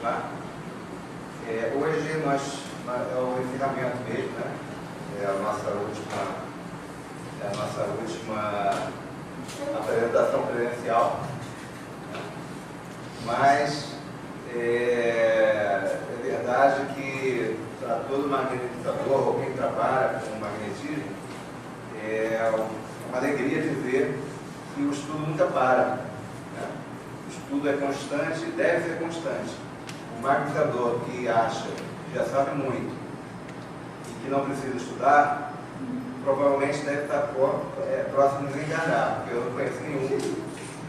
Tá? Hoje é o encerramento mesmo, né? É a nossa última apresentação presencial. Mas é verdade que para todo magnetizador ou quem trabalha com magnetismo, é uma alegria dizer que o estudo nunca para. Né? O estudo é constante, deve ser constante. O magnetizador que acha que já sabe muito e que não precisa estudar, provavelmente deve estar próximo de desenganar, porque eu não conheço nenhum,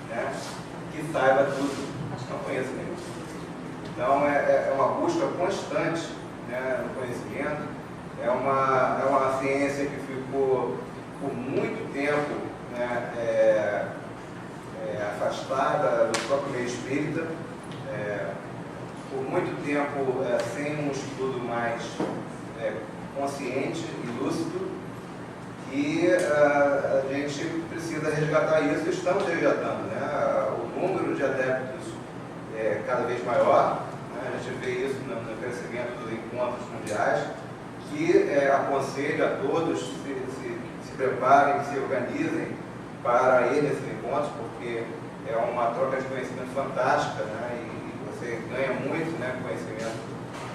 né, que saiba tudo. Não conheço nenhum. Então é uma busca constante, né, no conhecimento. É uma ciência que ficou por muito tempo, né, afastada do próprio meio espírita, por muito tempo sem um estudo mais consciente e lúcido, e a gente precisa resgatar isso. Estamos resgatando, né? O número de adeptos é cada vez maior, né? A gente vê isso no crescimento dos encontros mundiais, que aconselho a todos se preparem, se organizem para ir nesses encontros, porque é uma troca de conhecimento fantástica, né? E você ganha muito, né, conhecimento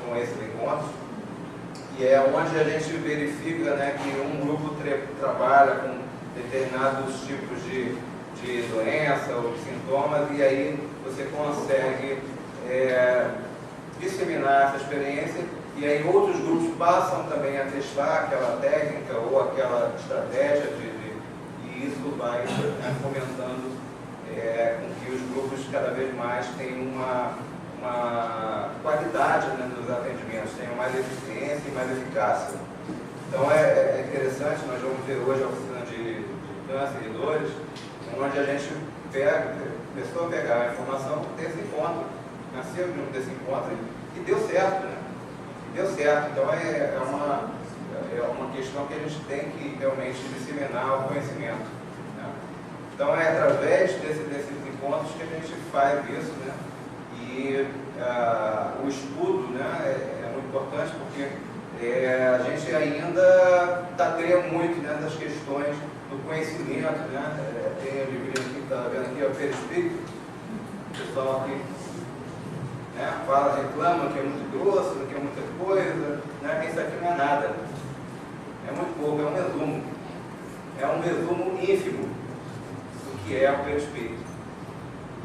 com esses encontros. E é onde a gente verifica, né, que um grupo trabalha com determinados tipos de doença ou de sintomas, e aí você consegue disseminar essa experiência, e aí outros grupos passam também a testar aquela técnica ou aquela estratégia, e isso vai, né, fomentando com que os grupos cada vez mais tenham uma qualidade, né, nos atendimentos, tenham mais eficiência e mais eficácia. Então é interessante, nós vamos ver hoje a oficina de câncer e dores, onde a gente começou a pegar a informação desse encontro, nasceu junto desse encontro e deu certo, né? E deu certo. Então é uma questão que a gente tem que realmente disseminar o conhecimento, né? Então é através desses encontros que a gente faz isso, né? E o estudo, né, é muito importante, porque a gente ainda tateia muito, né, das questões do conhecimento, né? Tem o livro aqui, está vendo aqui, o perispírito, o pessoal aqui, né, reclama que é muito grosso, que é muita coisa, né? Isso aqui não é nada, é muito pouco, é um resumo ínfimo do que é o perispírito,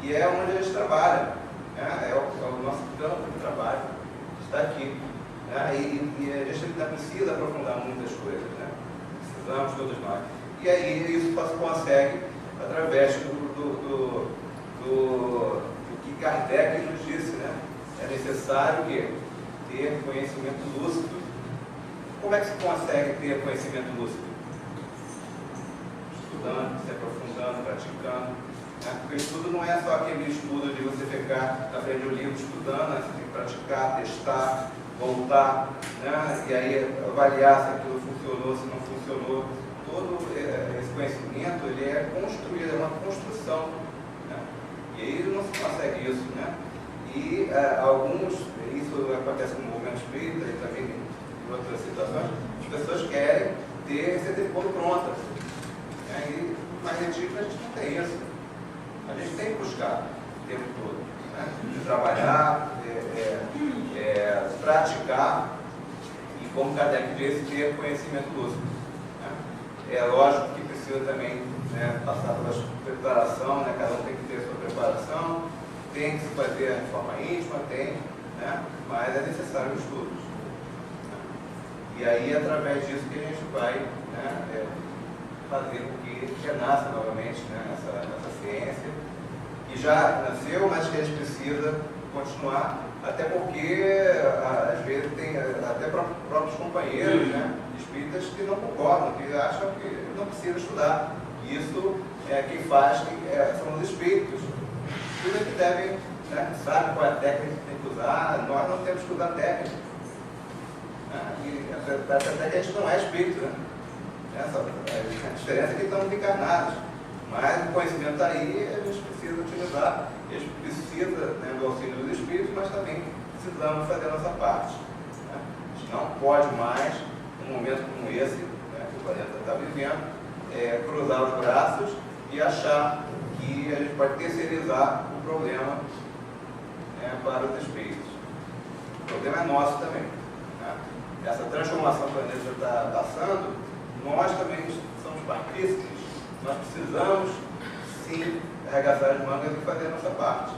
e é onde a gente trabalha. É o nosso campo de trabalho, está aqui, né? E a gente ainda precisa aprofundar muitas coisas, né? Precisamos todos nós. E aí isso se consegue através do que Kardec nos disse, né? É necessário ter conhecimento lúcido. Como é que se consegue ter conhecimento lúcido? Estudando, se aprofundando, praticando. Porque o estudo não é só aquele estudo de você ficar na frente do livro estudando, né? Você tem que praticar, testar, voltar, né? E aí avaliar se aquilo funcionou, se não funcionou. Todo esse conhecimento, ele é construído, é uma construção, né? E aí não se consegue isso, né? E isso acontece no movimento espírita e também em outras situações, as pessoas querem ter esse tempo pronto, né? E no magnetismo a gente não tem isso. A gente tem que buscar o tempo todo, né? De trabalhar, praticar e, como Kardec disse, ter conhecimento lúcido, né? É lógico que precisa também, né, passar pela preparação, né? Cada um tem que ter a sua preparação, tem que se fazer de forma íntima, né? Mas é necessário o estudo, né? E aí é através disso que a gente vai, né, fazer com que renasça novamente, né, essa ciência, que já nasceu, mas que a gente precisa continuar, até porque às vezes tem até próprios companheiros, né, espíritas que não concordam, que acham que não precisa estudar. Isso quem faz são os espíritos. Os espíritos que devem, né, sabe qual é a técnica que tem que usar, nós não temos que usar técnica. Né, e até que a gente não é espírito, né? A diferença é que estamos encarnados, mas o conhecimento está aí, a gente precisa utilizar, a gente precisa, né, do auxílio dos espíritos, mas também precisamos fazer a nossa parte. Né? A gente não pode mais, num momento como esse, né, que o planeta está vivendo, cruzar os braços e achar que a gente pode terceirizar o problema, né, para os espíritos. O problema é nosso também. Né? Essa transformação que o planeta está passando, nós também somos partícipes. Nós precisamos, sim, arregaçar as mangas e fazer a nossa parte.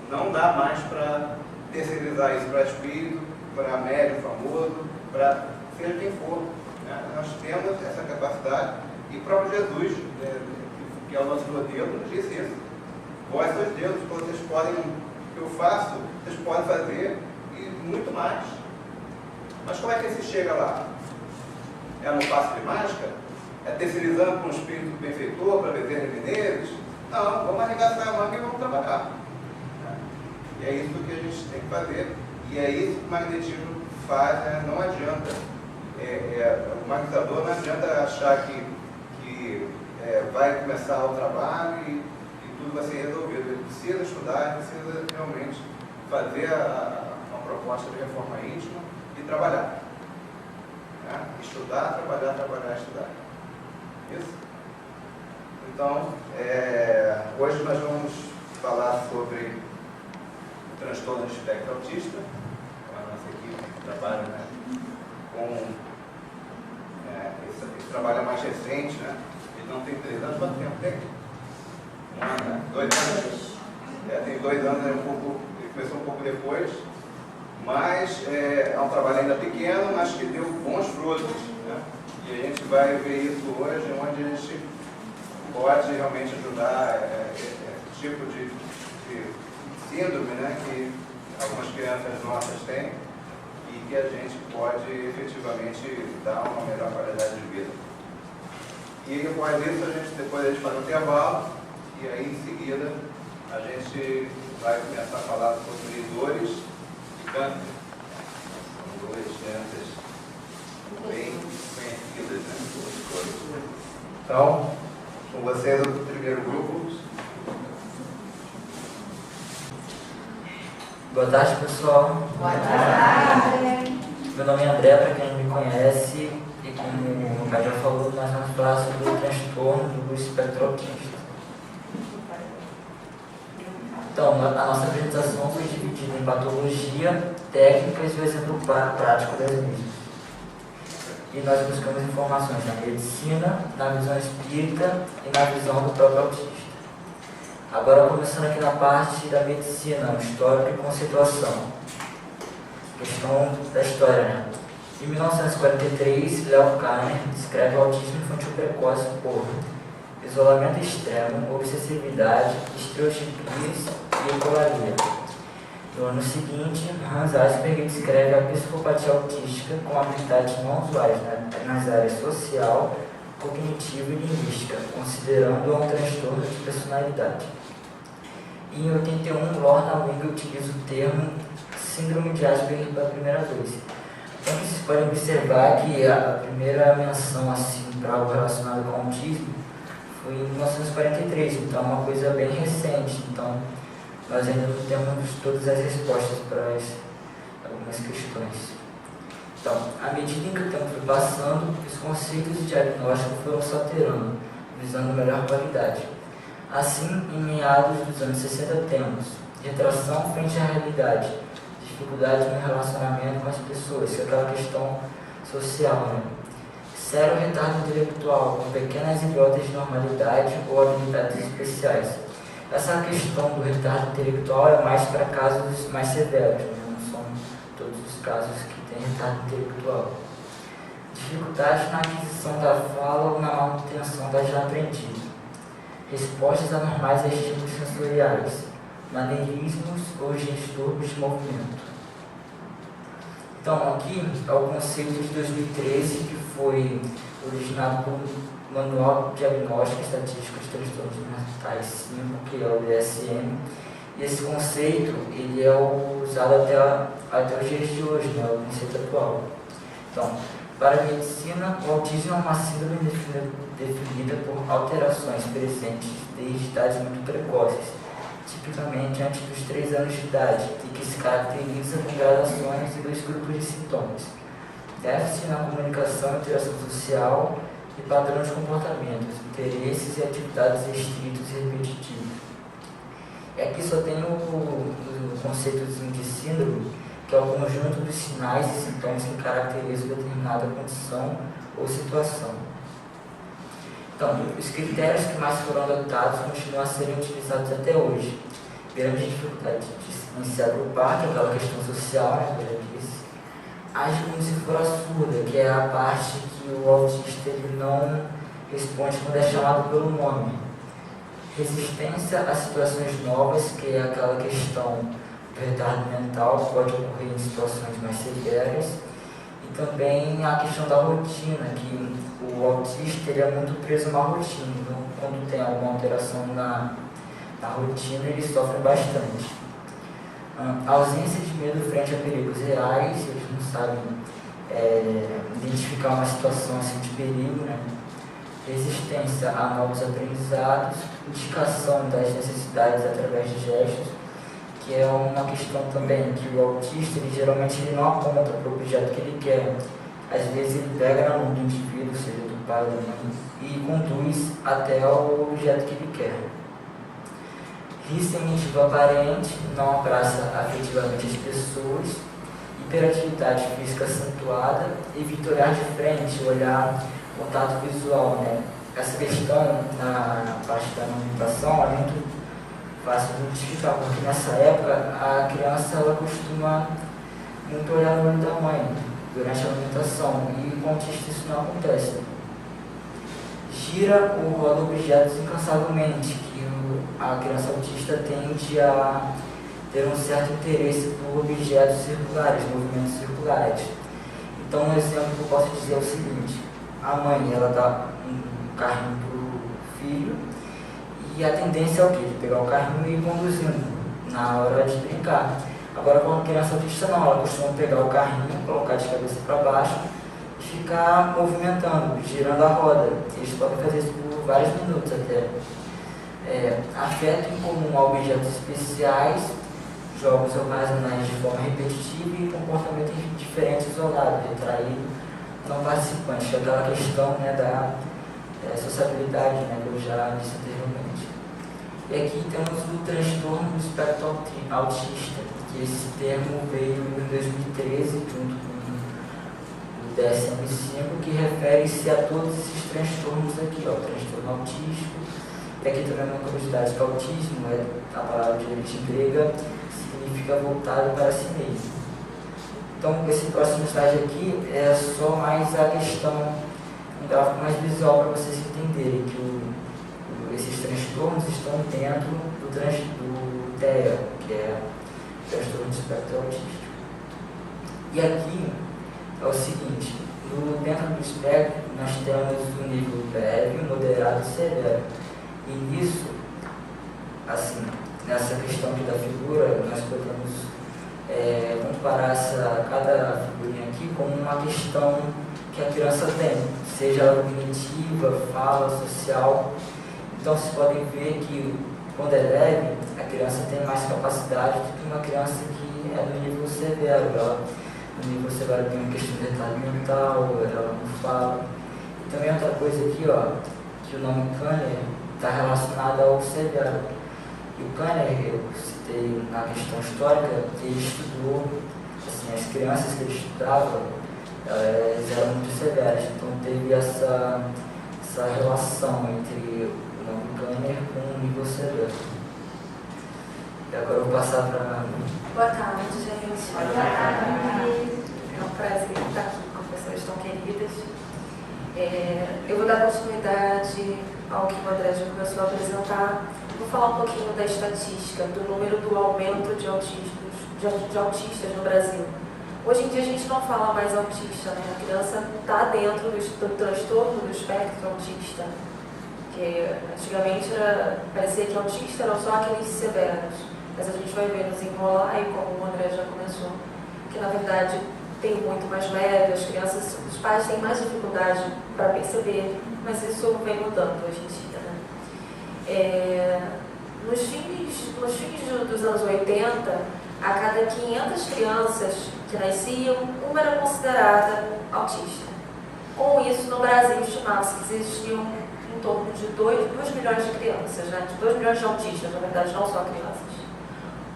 Não dá mais para terceirizar isso para espírito, para médium famoso, para seja quem for. Né? Nós temos essa capacidade e o próprio Jesus, que é o nosso modelo, nos disse isso. Vós sois Deus, vocês podem, o que eu faço, vocês podem fazer e muito mais. Mas como é que se chega lá? É no passo de mágica? É terceirizando com um espírito benfeitor para Bezerra de Menezes? Não, vamos arregaçar a manga e vamos trabalhar. E é isso que a gente tem que fazer. E é isso que o magnetismo faz, né? Não adianta. O magnetizador não adianta achar que vai começar o trabalho e tudo vai ser resolvido. Ele precisa estudar, ele precisa realmente fazer uma proposta de reforma íntima e trabalhar. Né? Estudar, trabalhar, estudar. Isso? Então, hoje nós vamos falar sobre o transtorno de espectro autista. A nossa equipe trabalha, né, com esse trabalho é mais recente, né? Ele não tem 3 anos, quanto tempo tem? 1 ano, né? 2 anos. Tem 2 anos, ele começou um pouco depois, mas é um trabalho ainda pequeno, mas que deu bons frutos. Né? E a gente vai ver isso hoje, onde a gente pode realmente ajudar esse tipo de síndrome, né, que algumas crianças nossas têm e que a gente pode efetivamente dar uma melhor qualidade de vida. E após isso, depois a gente faz um intervalo e aí em seguida a gente vai começar a falar sobre dores e câncer. São 2 doenças bem conhecidas, né? Então, com vocês o primeiro grupo. Boa tarde, pessoal. Boa tarde. Meu nome é André, para quem não me conhece, e como o pai já falou, nós vamos falar sobre o transtorno do espectro autista. Então, a nossa apresentação foi dividida em patologia, técnicas e o exemplo prático das mesmas. E nós buscamos informações na medicina, na visão espírita e na visão do próprio autista. Agora, começando aqui na parte da medicina, histórico e conceituação. Questão da história, né? Em 1943, Léo Kanner descreve o autismo infantil precoce por isolamento extremo, obsessividade, estereotipias e ecolalia. No ano seguinte, Hans Asperger descreve a psicopatia autística com habilidades não usuais nas áreas social, cognitiva e linguística, considerando-a um transtorno de personalidade. E em 81, Lorna Wing utiliza o termo síndrome de Asperger pela primeira vez. Então, vocês podem observar que a primeira menção assim, para algo relacionado com autismo foi em 1943, então é uma coisa bem recente. Então, nós ainda não temos todas as respostas para algumas questões. Então, à medida em que o tempo foi passando, os conceitos de diagnóstico foram se alterando, visando melhor qualidade. Assim, em meados dos anos 60 temos retração frente à realidade, dificuldade no relacionamento com as pessoas, que é aquela questão social, né? Sério retardo intelectual, com pequenas e idiotas de normalidade ou habilidades especiais. Essa questão do retardo intelectual é mais para casos mais severos, né? Não são todos os casos que têm retardo intelectual. Dificuldade na aquisição da fala ou na manutenção da já aprendida. Respostas anormais a estímulos sensoriais, maneirismos ou distúrbios de movimento. Então, aqui é o conceito de 2013, que foi originado por Manual Diagnóstico e Estatístico de Transtornos Mentais 5, que é o DSM. E esse conceito ele é usado até os dias de hoje, né, o conceito atual. Então, para a medicina, o autismo é uma síndrome definida por alterações presentes desde idades muito precoces, tipicamente antes dos 3 anos de idade, e que se caracteriza com gradações e 2 grupos de sintomas: déficit na comunicação e interação social e padrão de comportamentos, interesses e atividades restritos e repetitivos. E aqui só tem o conceitozinho de síndrome, que é o conjunto dos sinais e sintomas que caracterizam determinada condição ou situação. Então, os critérios que mais foram adotados continuam a serem utilizados até hoje. Grande dificuldade em se agrupar, que é aquela questão social, né, que eu já disse. Age como se for a surda, que é a parte que o autista ele não responde quando é chamado pelo nome. Resistência a situações novas, que é aquela questão do retardo mental, que pode ocorrer em situações mais severas. E também a questão da rotina, que o autista ele é muito preso a uma rotina. Então, quando tem alguma alteração na rotina, ele sofre bastante. A ausência de medo frente a perigos reais, eles não sabem identificar uma situação assim, de perigo, né? Resistência a novos aprendizados, indicação das necessidades através de gestos, que é uma questão também que o autista ele geralmente ele não aponta para o objeto que ele quer. Às vezes ele pega na mão do indivíduo, seja do pai ou da mãe, e conduz até o objeto que ele quer. Ressentido aparente, não abraça afetivamente as pessoas, hiperatividade física acentuada, evita olhar de frente, olhar contato visual, né? Essa questão na parte da amamentação é muito fácil de identificar, porque nessa época a criança ela costuma muito olhar no olho da mãe durante a alimentação, e com o autista isso não acontece. Gira ou roda objetos incansavelmente, que a criança autista tende a ter um certo interesse por objetos circulares, movimentos circulares. Então, um exemplo que eu posso dizer é o seguinte: a mãe ela dá um carrinho para o filho, e a tendência é o quê? De pegar o carrinho e ir conduzindo na hora de brincar. Agora, com a criança autista não, ela costuma pegar o carrinho, colocar de cabeça para baixo e ficar movimentando, girando a roda. Eles podem fazer isso por vários minutos até. Afeto em comum a objetos especiais, jogos ocasionais de forma repetitiva e comportamento diferente isolado, retraído, não participante, que é aquela questão, né, da sociabilidade, né, que eu já disse anteriormente. E aqui temos o transtorno do espectro autista, que esse termo veio em 2013, junto com o DSM-5, que refere-se a todos esses transtornos aqui, ó, transtorno autístico. E aqui também uma curiosidade, que autismo, a palavra de origem grega, significa voltado para si mesmo. Então, esse próximo slide aqui é só mais a questão, um gráfico mais visual para vocês entenderem que esses transtornos estão dentro do TEA, que é o transtorno do espectro autístico. E aqui é o seguinte: dentro do espectro nós temos o nível leve, moderado e severo. E nisso, assim, nessa questão aqui da figura, nós podemos comparar cada figurinha aqui com uma questão que a criança tem, seja ela cognitiva, fala, social. Então, vocês podem ver que, quando é leve, a criança tem mais capacidade do que uma criança que é no nível severo. Ela, no nível severo, tem uma questão de retardo mental, ela não fala. E também outra coisa aqui, ó, que o nome Kanner está relacionado ao severo. E o Kanner, eu citei na questão histórica, ele estudou, assim, as crianças que ele estudava, elas eram muito severas. Então, teve essa relação entre o nome Kanner com o nível severo. E agora eu vou passar para... Boa tarde, gente. Boa tarde. É um prazer estar aqui com pessoas tão queridas. Eu vou dar continuidade ao que o André já começou a apresentar. Vou falar um pouquinho da estatística, do número do aumento de autistas no Brasil. Hoje em dia a gente não fala mais autista, né? A criança está dentro do transtorno do espectro autista. Que antigamente parecia que autista eram só aqueles severos. Mas a gente vai ver no desenrolar, e como o André já começou, que na verdade tem muito mais leve, as crianças, os pais têm mais dificuldade para perceber, mas isso vem mudando hoje em dia, né? Nos fins dos anos 80, a cada 500 crianças que nasciam, uma era considerada autista. Com isso, no Brasil, estimava-se que existiam em torno de 2 milhões de crianças, né? De 2 milhões de autistas, na verdade, não só crianças.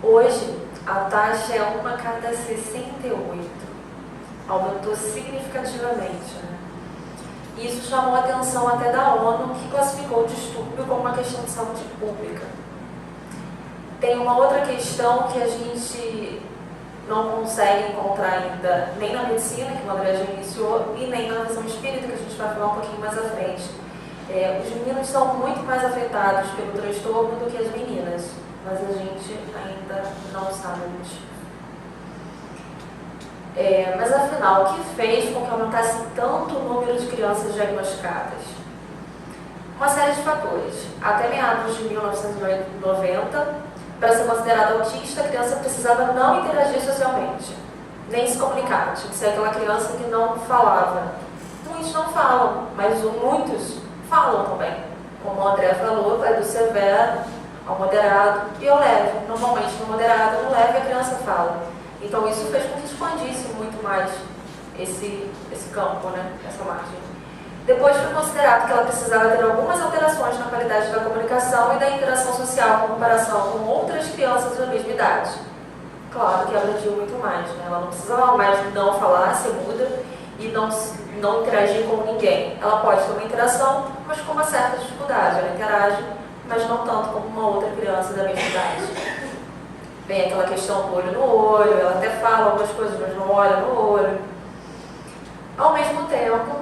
Hoje, a taxa é 1 a cada 68. Aumentou significativamente, né? Isso chamou a atenção até da ONU, que classificou o distúrbio como uma questão de saúde pública. Tem uma outra questão que a gente não consegue encontrar ainda, nem na medicina, que o André já iniciou, e nem na visão espírita, que a gente vai falar um pouquinho mais à frente. Os meninos são muito mais afetados pelo transtorno do que as meninas, mas a gente ainda não sabe o motivo. Mas afinal, o que fez com que aumentasse tanto o número de crianças diagnosticadas? Uma série de fatores. Até meados de 1990, para ser considerada autista, a criança precisava não interagir socialmente, nem se comunicar. Tinha que ser aquela criança que não falava. Muitos não falam, mas muitos falam também. Como o André falou, vai do severo ao moderado e ao leve. Normalmente, no moderado e no leve, a criança fala. Então, isso fez com que expandisse muito mais esse campo, né? Essa margem. Depois foi considerado que ela precisava ter algumas alterações na qualidade da comunicação e da interação social em comparação com outras crianças da mesma idade. Claro que abrangiu muito mais, né? Ela não precisava mais não falar, ser muda e não interagir com ninguém. Ela pode ter uma interação, mas com uma certa dificuldade. Ela interage, mas não tanto como uma outra criança da mesma idade. Vem aquela questão do olho no olho, ela até fala algumas coisas, mas não olha no olho. Ao mesmo tempo,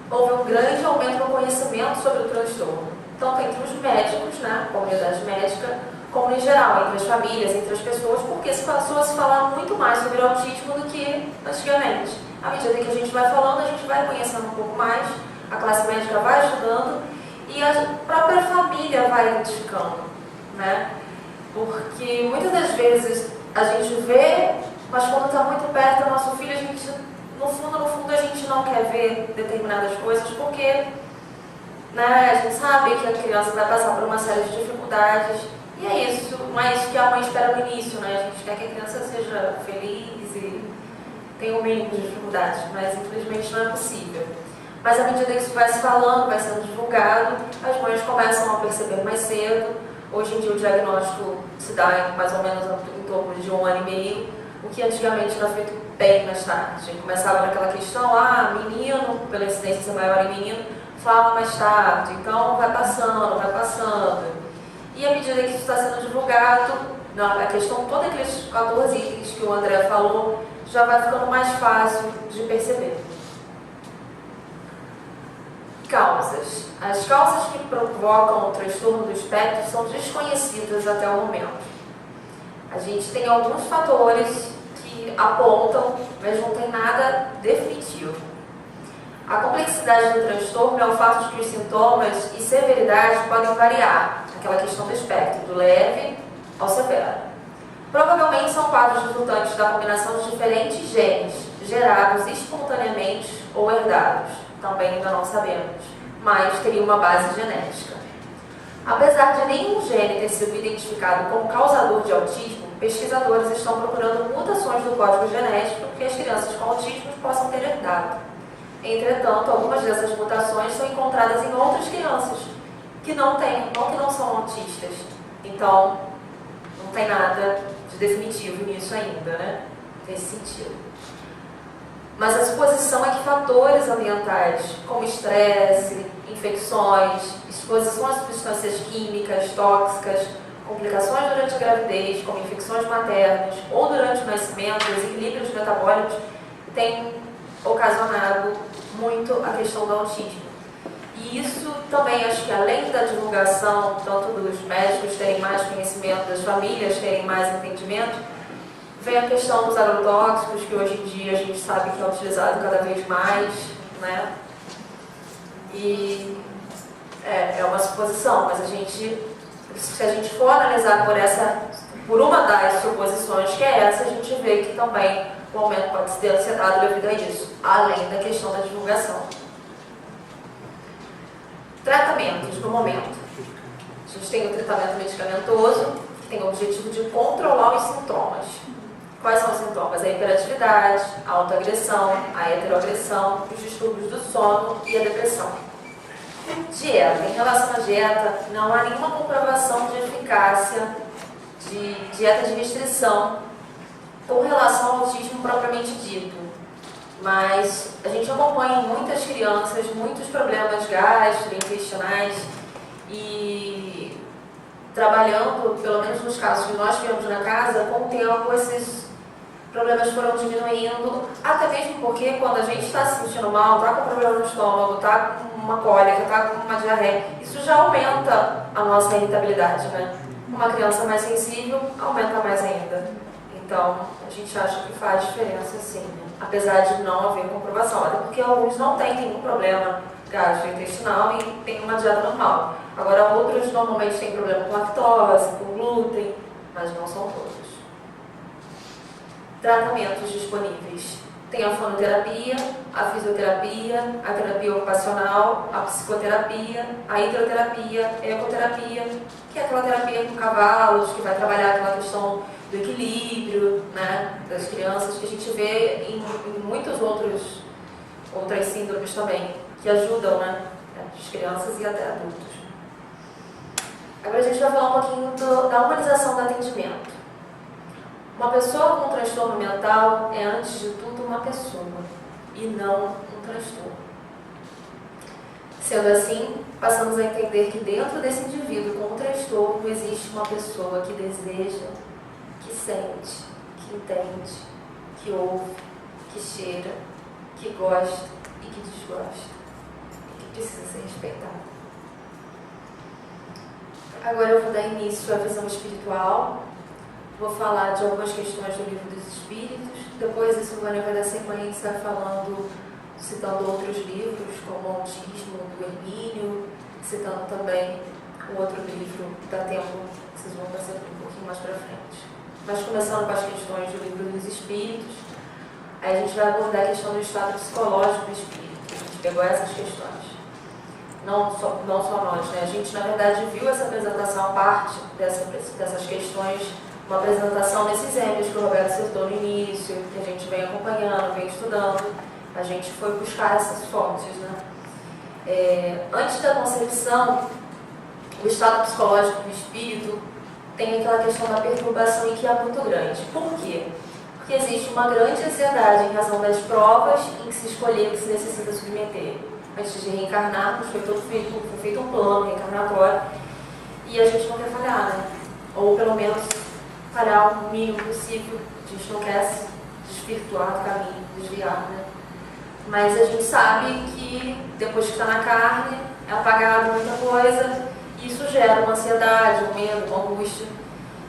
houve um grande aumento no conhecimento sobre o transtorno, tanto entre os médicos, né, a comunidade médica, como em geral, entre as famílias, entre as pessoas, porque se passou a se falar muito mais sobre o autismo do que antigamente. À medida que a gente vai falando, a gente vai conhecendo um pouco mais, a classe médica vai estudando e a própria família vai identificando, né? Porque muitas das vezes a gente vê, mas quando está muito perto do nosso filho, a gente, no fundo, a gente não quer ver determinadas coisas, porque, né, a gente sabe que a criança vai passar por uma série de dificuldades, e é isso, mas que a mãe espera no início, né? A gente quer que a criança seja feliz e tenha o mínimo de dificuldades, mas infelizmente não é possível. Mas à medida que isso vai se falando, vai sendo divulgado, as mães começam a perceber mais cedo. Hoje em dia o diagnóstico se dá mais ou menos em torno de 1 ano e meio, o que antigamente era feito bem mais tarde. Começava naquela questão, menino, pela incidência ser maior em menino, fala mais tarde, então vai passando. E à medida que isso está sendo divulgado, a questão, todos aqueles 14 itens que o André falou, já vai ficando mais fácil de perceber. Causas. As causas que provocam o transtorno do espectro são desconhecidas até o momento. A gente tem alguns fatores que apontam, mas não tem nada definitivo. A complexidade do transtorno é o fato de que os sintomas e severidade podem variar, aquela questão do espectro, do leve ao severo. Provavelmente são quadros resultantes da combinação de diferentes genes, gerados espontaneamente ou herdados. Também ainda não sabemos, mas teria uma base genética. Apesar de nenhum gene ter sido identificado como causador de autismo, pesquisadores estão procurando mutações do código genético que as crianças com autismo possam ter herdado. Entretanto, algumas dessas mutações são encontradas em outras crianças que não são autistas. Então, não tem nada de definitivo nisso ainda, né? Nesse sentido. Mas a suposição é que fatores ambientais, como estresse, infecções, exposição a substâncias químicas, tóxicas, complicações durante a gravidez, como infecções maternas, ou durante o nascimento, desequilíbrios metabólicos, têm ocasionado muito a questão do autismo. E isso também, acho que além da divulgação, tanto dos médicos terem mais conhecimento, das famílias terem mais entendimento, vem a questão dos agrotóxicos, que hoje em dia a gente sabe que é utilizado cada vez mais, né? E é uma suposição, mas se a gente for analisar por uma das suposições que é essa, a gente vê que também o aumento pode ser ansiedade devido a isso, além da questão da divulgação. Tratamentos no momento. A gente tem o tratamento medicamentoso, que tem o objetivo de controlar os sintomas. Quais são os sintomas? A hiperatividade, a autoagressão, a heteroagressão, os distúrbios do sono e a depressão. Dieta. Em relação à dieta, não há nenhuma comprovação de eficácia de dieta de restrição com relação ao autismo propriamente dito. Mas a gente acompanha em muitas crianças muitos problemas gastrointestinais e trabalhando, pelo menos nos casos que nós tivemos na casa, com o tempo esses problemas foram diminuindo, até mesmo porque quando a gente está se sentindo mal, está com problema no estômago, está com uma cólica, está com uma diarreia, isso já aumenta a nossa irritabilidade, né? Uma criança mais sensível aumenta mais ainda. Então, a gente acha que faz diferença sim, né? Apesar de não haver comprovação, até porque alguns não têm nenhum problema gastrointestinal e têm uma dieta normal. Agora, outros normalmente têm problema com lactose, com glúten, mas não são todos. Tratamentos disponíveis. Tem a fonoterapia, a fisioterapia, a terapia ocupacional, a psicoterapia, a hidroterapia, a ecoterapia, que é aquela terapia com cavalos, que vai trabalhar aquela questão do equilíbrio, né, das crianças, que a gente vê em muitas outras síndromes também, que ajudam, né, as crianças e até adultos. Agora a gente vai falar um pouquinho da humanização do atendimento. Uma pessoa com transtorno mental é, antes de tudo, uma pessoa e não um transtorno. Sendo assim, passamos a entender que dentro desse indivíduo com transtorno existe uma pessoa que deseja, que sente, que entende, que ouve, que cheira, que gosta e que desgosta, e que precisa ser respeitada. Agora eu vou dar início à visão espiritual. Vou falar de algumas questões do Livro dos Espíritos. Depois a Silvânia vai dar sequência citando outros livros, como o Autismo, do Hermínio, citando também o outro livro, dá tempo, vocês vão fazer um pouquinho mais para frente. Mas começando com as questões do Livro dos Espíritos, aí a gente vai abordar a questão do estado psicológico do espírito. A gente pegou essas questões. Não só nós, né? A gente, na verdade, viu essa apresentação, parte dessas questões, uma apresentação nesses êmbios que o Roberto citou no início, que a gente vem acompanhando, vem estudando. A gente foi buscar essas fontes, né? Antes da concepção, o estado psicológico do espírito tem aquela questão da perturbação em que é muito grande. Por quê? Porque existe uma grande ansiedade em razão das provas em que se escolher, que se necessita submeter. Antes de reencarnarmos, foi feito um plano reencarnatório e a gente não quer falhar, né? Ou pelo menos falhar o mínimo possível. A gente não quer se desvirtuar do caminho, desviar, né? Mas a gente sabe que depois que está na carne, é apagado muita coisa, e isso gera uma ansiedade, um medo, uma angústia,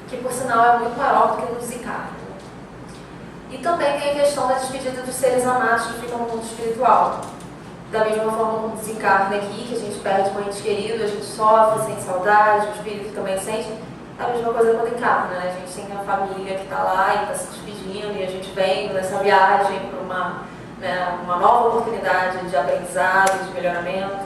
que por sinal é muito maior do que no desencarne. E também tem a questão da despedida dos seres amados que ficam no mundo espiritual. Da mesma forma como desencarne aqui, que a gente perde um ente querido, a gente sofre, sente saudade, o espírito também sente, é a mesma coisa quando encarna, né? A gente tem a família que está lá e está se despedindo, e a gente vem nessa viagem para uma nova oportunidade de aprendizado, de melhoramento.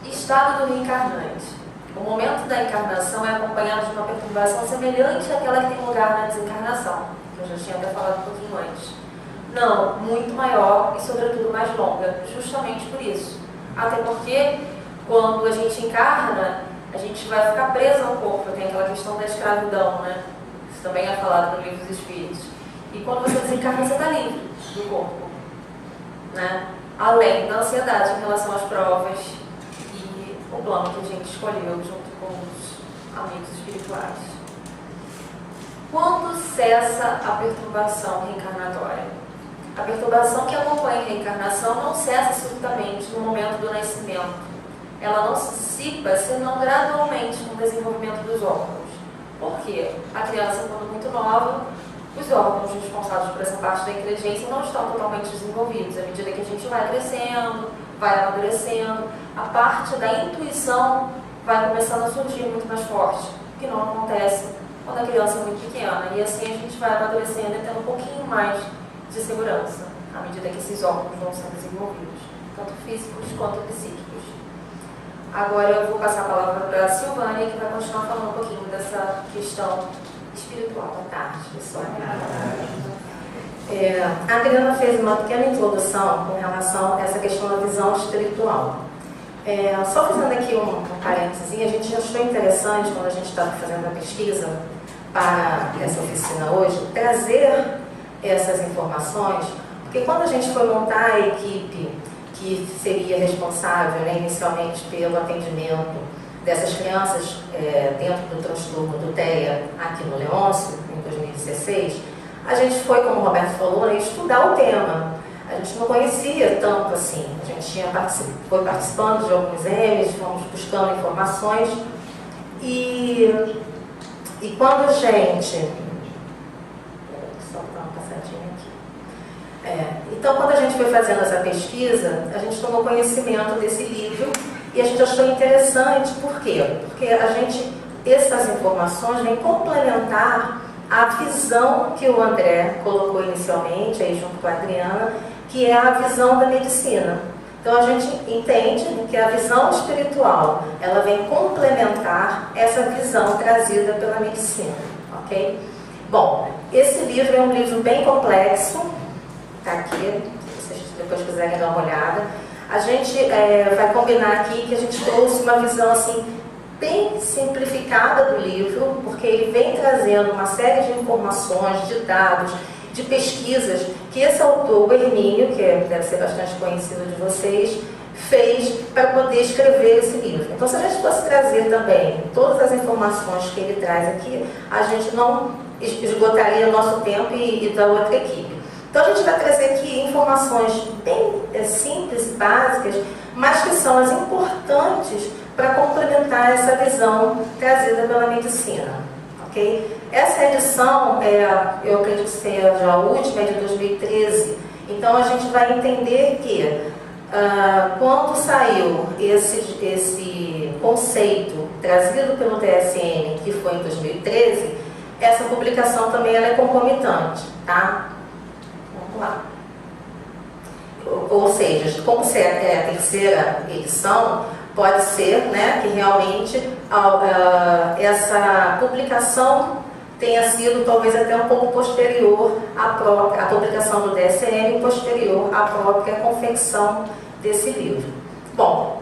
Estado do reencarnante. O momento da encarnação é acompanhado de uma perturbação semelhante àquela que tem lugar na desencarnação, que eu já tinha até falado um pouquinho antes. Não, muito maior e, sobretudo, mais longa, justamente por isso. Até porque, quando a gente encarna, a gente vai ficar preso ao corpo, tem aquela questão da escravidão, né? Isso também é falado no Livro dos Espíritos. E quando você desencarna, você está livre do corpo, né? Além da ansiedade em relação às provas e o plano que a gente escolheu junto com os amigos espirituais. Quando cessa a perturbação reencarnatória? A perturbação que acompanha a reencarnação não cessa subitamente no momento do nascimento. Ela não se dissipa, senão gradualmente no desenvolvimento dos órgãos. Por quê? A criança, quando muito nova, os órgãos responsáveis por essa parte da inteligência não estão totalmente desenvolvidos. À medida que a gente vai crescendo, vai amadurecendo, a parte da intuição vai começando a surgir muito mais forte, o que não acontece quando a criança é muito pequena. E assim a gente vai amadurecendo e tendo um pouquinho mais de segurança, à medida que esses órgãos vão sendo desenvolvidos, tanto físicos quanto psíquicos. Agora eu vou passar a palavra para a Silvânia, que vai continuar falando um pouquinho dessa questão espiritual. Boa tarde, pessoal. A Adriana fez uma pequena introdução com relação a essa questão da visão espiritual. Só fazendo aqui um parênteses, a gente achou interessante, quando a gente estava fazendo a pesquisa para essa oficina hoje, trazer essas informações, porque quando a gente foi montar a equipe que seria responsável, né, inicialmente pelo atendimento dessas crianças dentro do transtorno do TEA aqui no Leôncio, em 2016, a gente foi, como o Roberto falou, estudar o tema. A gente não conhecia tanto assim. A gente foi participando de alguns M's, fomos buscando informações. E quando a gente... Só dar uma passadinha aqui. Então, quando a gente foi fazendo essa pesquisa, a gente tomou conhecimento desse livro e a gente achou interessante. Por quê? Porque essas informações vêm complementar a visão que o André colocou inicialmente, aí junto com a Adriana, que é a visão da medicina. Então a gente entende que a visão espiritual, ela vem complementar essa visão trazida pela medicina, ok? Bom, esse livro é um livro bem complexo, está aqui, se vocês depois quiserem dar uma olhada. A gente vai combinar aqui que a gente trouxe uma visão assim, bem simplificada do livro, porque ele vem trazendo uma série de informações, de dados, de pesquisas que esse autor, o Hermínio, que deve ser bastante conhecido de vocês, fez para poder escrever esse livro. Então, se a gente fosse trazer também todas as informações que ele traz aqui, a gente não esgotaria o nosso tempo e da outra equipe. Então, a gente vai trazer aqui informações bem simples, básicas, mas que são as importantes para complementar essa visão trazida pela medicina. Okay? Essa edição, eu acredito que seja a última, é de 2013. Então, a gente vai entender que quando saiu esse conceito trazido pelo TSM, que foi em 2013, essa publicação também ela é concomitante. Tá? Vamos lá. Ou seja, como se é a terceira edição, pode ser, né, que realmente essa publicação tenha sido talvez até um pouco posterior à publicação do DSM, posterior à própria confecção desse livro. Bom,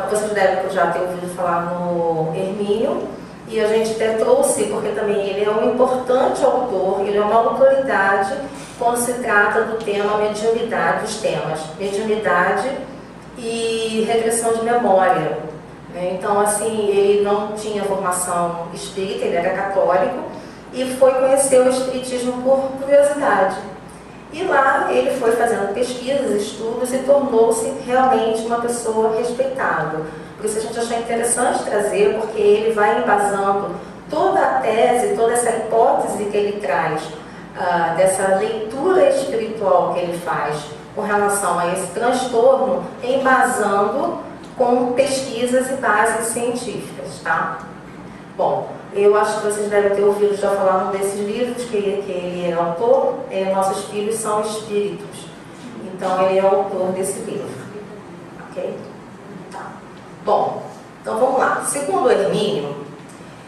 vocês devem já ter ouvido falar no Hermínio, e a gente até trouxe, porque também ele é um importante autor, ele é uma autoridade quando se trata do tema mediunidade, dos temas mediunidade e regressão de memória. Então, assim, ele não tinha formação espírita, ele era católico e foi conhecer o espiritismo por curiosidade. E lá ele foi fazendo pesquisas, estudos e tornou-se realmente uma pessoa respeitável. Por isso a gente achou interessante trazer, porque ele vai embasando toda a tese, toda essa hipótese que ele traz, dessa leitura espiritual que ele faz com relação a esse transtorno, embasando com pesquisas e bases científicas, tá? Bom, eu acho que vocês devem ter ouvido já falar num desses livros que ele é autor, Nossos Filhos São Espíritos. Então, ele é autor desse livro, ok? Tá. Bom, então vamos lá. Segundo Hermínio,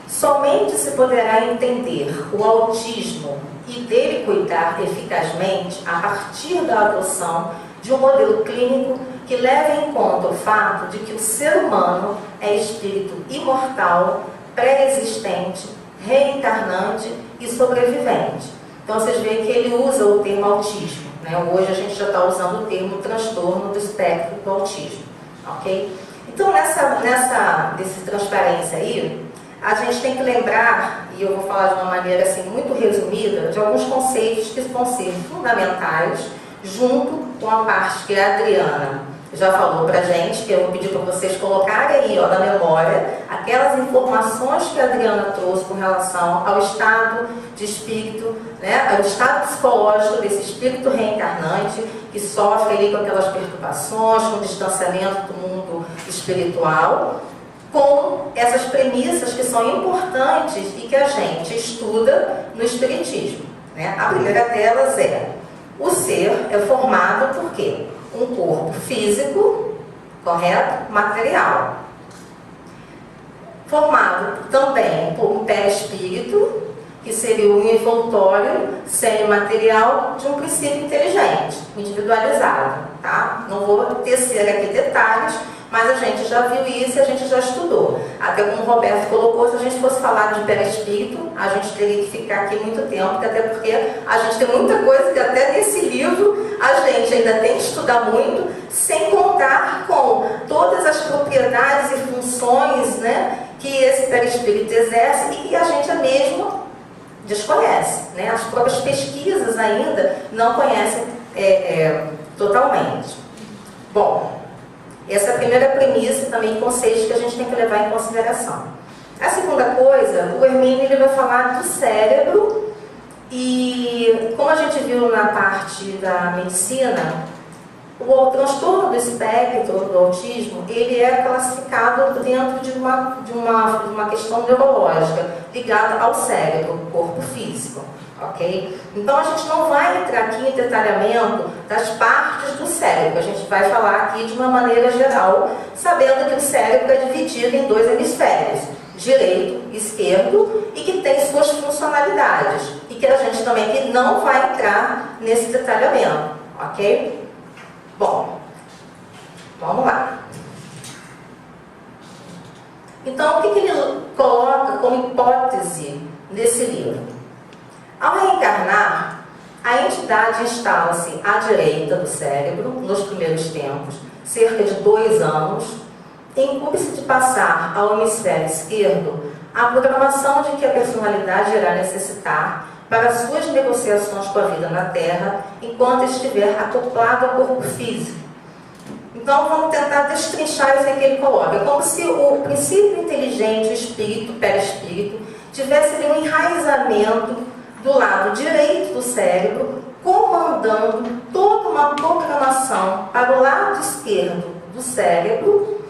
somente se poderá entender o autismo e dele cuidar eficazmente a partir da adoção de um modelo clínico que leve em conta o fato de que o ser humano é espírito imortal, pré-existente, reencarnante e sobrevivente. Então vocês veem que ele usa o termo autismo, né? Hoje a gente já está usando o termo transtorno do espectro do autismo, ok? Então dessa transparência aí, a gente tem que lembrar, e eu vou falar de uma maneira assim muito resumida, de alguns conceitos que vão ser fundamentais, junto com a parte que a Adriana já falou pra gente, que eu vou pedir para vocês colocarem aí, ó, na memória, aquelas informações que a Adriana trouxe com relação ao estado de espírito, né, ao estado psicológico desse espírito reencarnante, que sofre ali com aquelas perturbações, com o distanciamento do mundo espiritual, com essas premissas que são importantes e que a gente estuda no espiritismo, né? A primeira delas é: o ser é formado por quê? Um corpo físico, correto? Material. formado também por um perispírito, que seria o envoltório semimaterial de um princípio inteligente, individualizado, tá? Não vou tecer aqui detalhes, mas a gente já viu isso e a gente já estudou. Até como o Roberto colocou, se a gente fosse falar de perispírito, a gente teria que ficar aqui muito tempo, até porque a gente tem muita coisa que até nesse livro a gente ainda tem que estudar muito, sem contar com todas as propriedades e funções, né, que esse perispírito exerce e que a gente mesmo desconhece, né? As próprias pesquisas ainda não conhecem totalmente. Bom, essa é a primeira premissa, também conceitos que a gente tem que levar em consideração. A segunda coisa, o Hermínio ele vai falar do cérebro e, como a gente viu na parte da medicina, o transtorno do espectro do autismo, ele é classificado dentro de uma questão neurológica ligada ao cérebro, o corpo físico, ok? Então a gente não vai entrar aqui em detalhamento das partes do cérebro, a gente vai falar aqui de uma maneira geral, sabendo que o cérebro é dividido em dois hemisférios, direito e esquerdo, e que tem suas funcionalidades, e que a gente também aqui não vai entrar nesse detalhamento, ok? Bom, vamos lá. Então, o que ele coloca como hipótese nesse livro? Ao reencarnar, a entidade instala-se à direita do cérebro, nos primeiros tempos, cerca de 2 anos, e incumbe-se de passar ao hemisfério esquerdo a programação de que a personalidade irá necessitar para suas negociações com a vida na Terra, enquanto estiver acoplado ao corpo físico. Então, vamos tentar destrinchar isso que ele coloca. É como se o princípio inteligente, o espírito, o perispírito, tivesse ali um enraizamento do lado direito do cérebro, comandando toda uma programação para o lado esquerdo do cérebro,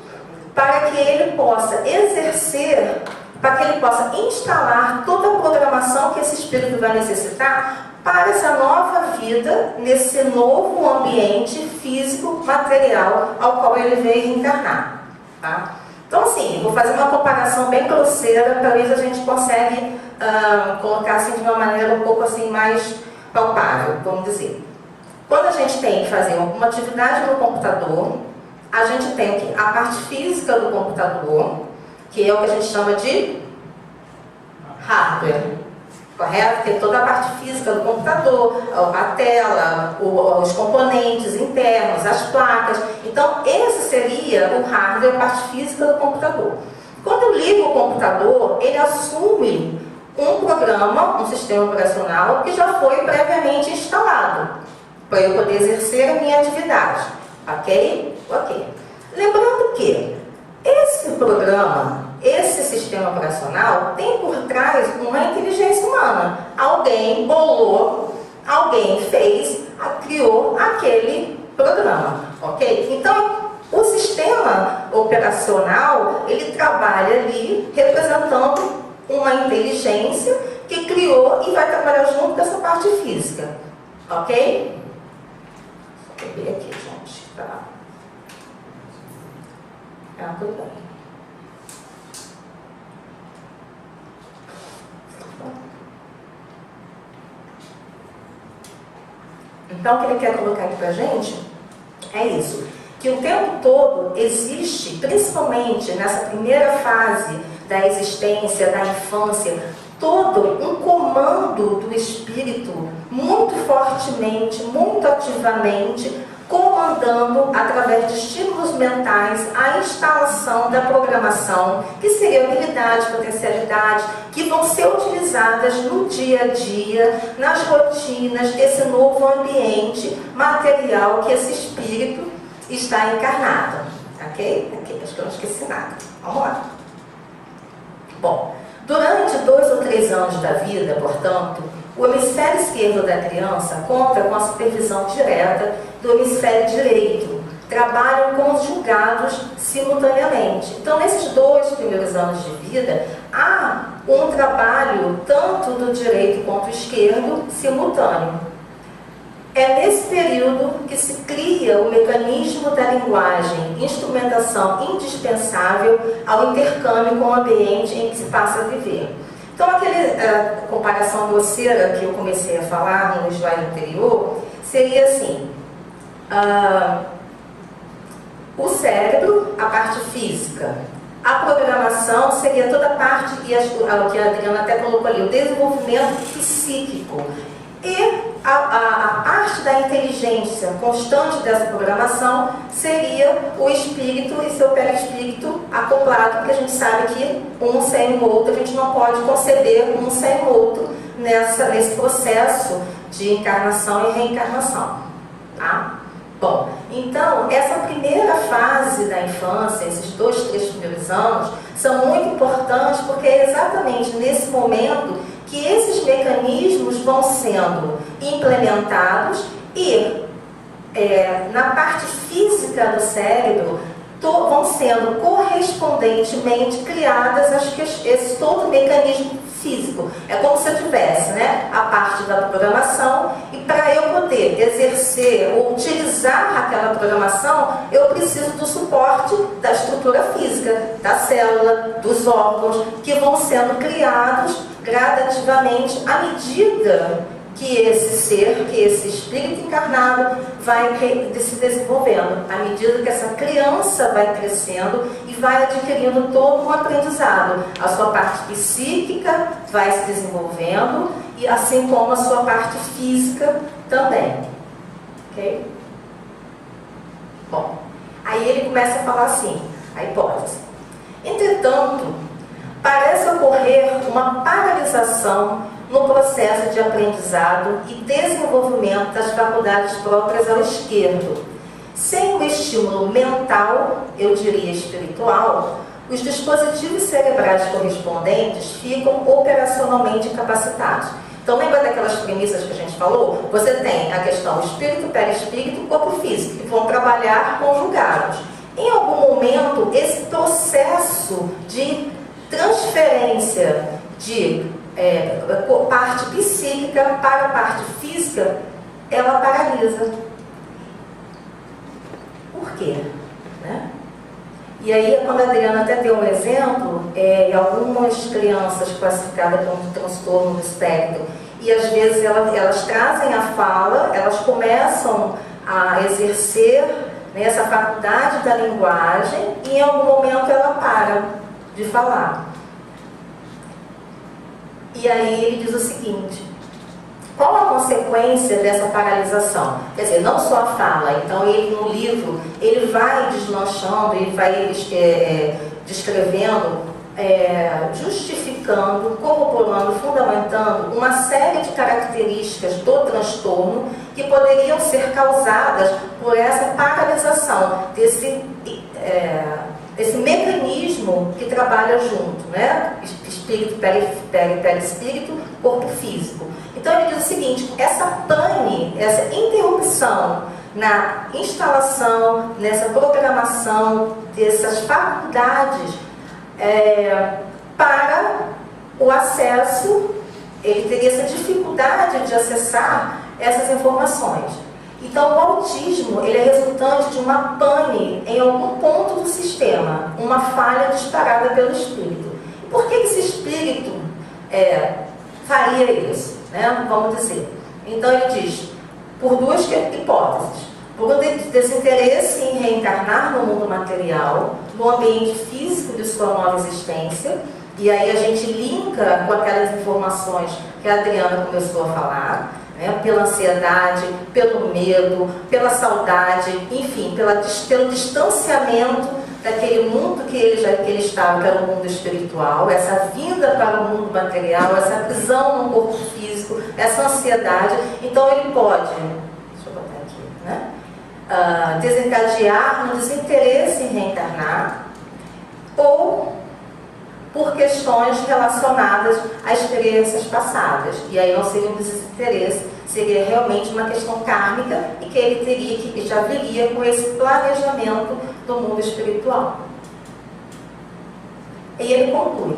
para que ele possa exercer, para que ele possa instalar toda a programação que esse espírito vai necessitar para essa nova vida, nesse novo ambiente físico, material, ao qual ele veio encarnar. Tá? Então, assim, vou fazer uma comparação bem grosseira, talvez a gente consegue colocar assim, de uma maneira um pouco assim, mais palpável, vamos dizer. Quando a gente tem que fazer alguma atividade no computador, a gente tem a parte física do computador, que é o que a gente chama de hardware, correto? Tem toda a parte física do computador, a tela, os componentes internos, as placas. Então, esse seria o hardware, a parte física do computador. Quando eu ligo o computador, ele assume um programa, um sistema operacional que já foi previamente instalado, para eu poder exercer a minha atividade. Ok? Ok. Lembrando que esse programa, esse sistema operacional, tem por trás uma inteligência humana. Alguém bolou, alguém fez, criou aquele programa. Ok? Então, o sistema operacional, ele trabalha ali representando uma inteligência que criou e vai trabalhar junto com essa parte física. Ok? Vou ver aqui, gente. Tá. Tudo bem. Então, o que ele quer colocar aqui pra gente é isso. Que o tempo todo existe, principalmente nessa primeira fase da existência, da infância, todo um comando do espírito muito fortemente, muito ativamente, comandando, através de estímulos mentais, a instalação da programação, que seria habilidade, potencialidade, que vão ser utilizadas no dia a dia, nas rotinas desse novo ambiente material que esse espírito está encarnado. Ok? Ok, acho que eu não esqueci nada. Vamos lá. Bom, durante 2 ou 3 anos da vida, portanto, o hemisfério esquerdo da criança conta com a supervisão direta do hemisfério direito. Trabalham conjugados simultaneamente. Então, nesses 2 primeiros anos de vida, há um trabalho tanto do direito quanto do esquerdo simultâneo. É nesse período que se cria o mecanismo da linguagem, instrumentação indispensável ao intercâmbio com o ambiente em que se passa a viver. Então, aquela comparação grosseira que eu comecei a falar no slide anterior, seria assim, o cérebro, a parte física, a programação seria toda a parte, o que a Adriana até colocou ali, o desenvolvimento psíquico. E a parte da inteligência constante dessa programação seria o espírito e seu perispírito acoplado, porque a gente sabe que um sem o outro, a gente não pode conceber um sem o outro nesse processo de encarnação e reencarnação. Tá? Bom, então, essa primeira fase da infância, esses 2, 3 primeiros anos, são muito importantes porque é exatamente nesse momento que esses mecanismos vão sendo implementados e na parte física do cérebro vão sendo correspondentemente criadas esse todo mecanismo físico. É como se eu tivesse, né, a parte da programação, e para eu poder exercer ou utilizar aquela programação, eu preciso do suporte da estrutura física, da célula, dos órgãos, que vão sendo criados gradativamente à medida que esse ser, que esse espírito encarnado vai se desenvolvendo, à medida que essa criança vai crescendo e vai adquirindo todo um aprendizado. A sua parte psíquica vai se desenvolvendo, e assim como a sua parte física também. Ok? Bom, aí ele começa a falar assim, a hipótese. Entretanto, parece ocorrer uma paralisação no processo de aprendizado e desenvolvimento das faculdades próprias ao esquerdo. Sem o estímulo mental, eu diria espiritual, os dispositivos cerebrais correspondentes ficam operacionalmente incapacitados. Então, lembra daquelas premissas que a gente falou? Você tem a questão espírito, perispírito e corpo físico, que vão trabalhar conjugados. Em algum momento, esse processo de transferência de parte psíquica para a parte física, ela paralisa. Por quê? Né? E aí, quando a Adriana até deu um exemplo, algumas crianças classificadas como transtorno do espectro, e às vezes elas trazem a fala, elas começam a exercer, né, essa faculdade da linguagem, e em algum momento ela para de falar. E aí ele diz o seguinte: qual a consequência dessa paralisação? Quer dizer, não só a fala. Então ele, no livro, ele vai deslanchando, ele vai descrevendo, justificando, corroborando, fundamentando uma série de características do transtorno que poderiam ser causadas por essa paralisação desse mecanismo que trabalha junto, né? Espírito, perispírito, corpo físico. Então ele diz o seguinte: essa pane, essa interrupção na instalação, nessa programação dessas faculdades para o acesso, ele teria essa dificuldade de acessar essas informações. Então o autismo, ele é resultante de uma pane em algum ponto do sistema, uma falha disparada pelo espírito. E por que esse espírito faria isso, né? Vamos dizer. Então ele diz, por 2 hipóteses: por um desinteresse em reencarnar no mundo material, no ambiente físico de sua nova existência, e aí a gente linka com aquelas informações que a Adriana começou a falar, né? Pela ansiedade, pelo medo, pela saudade, enfim, pelo distanciamento daquele mundo que ele estava, que era o mundo espiritual, essa vinda para o mundo material, essa prisão no corpo físico, essa ansiedade. Então ele pode, deixa eu botar aqui, né? Desencadear no desinteresse em reencarnar, ou por questões relacionadas a experiências passadas. E aí não seria um desinteresse, seria realmente uma questão kármica, e que ele teria que já viria com esse planejamento do mundo espiritual. E ele conclui: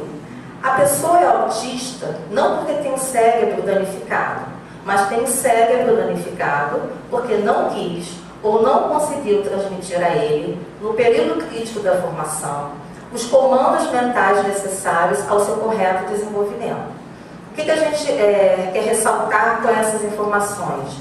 a pessoa é autista não porque tem o cérebro danificado, mas tem cérebro danificado porque não quis ou não conseguiu transmitir a ele, no período crítico da formação, os comandos mentais necessários ao seu correto desenvolvimento. O que a gente quer ressaltar com essas informações?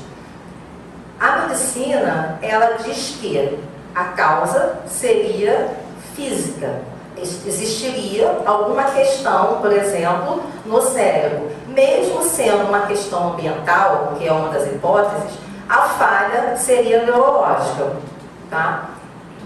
A medicina, ela diz que a causa seria física. Existiria alguma questão, por exemplo, no cérebro. Mesmo sendo uma questão ambiental, que é uma das hipóteses, a falha seria neurológica. Tá?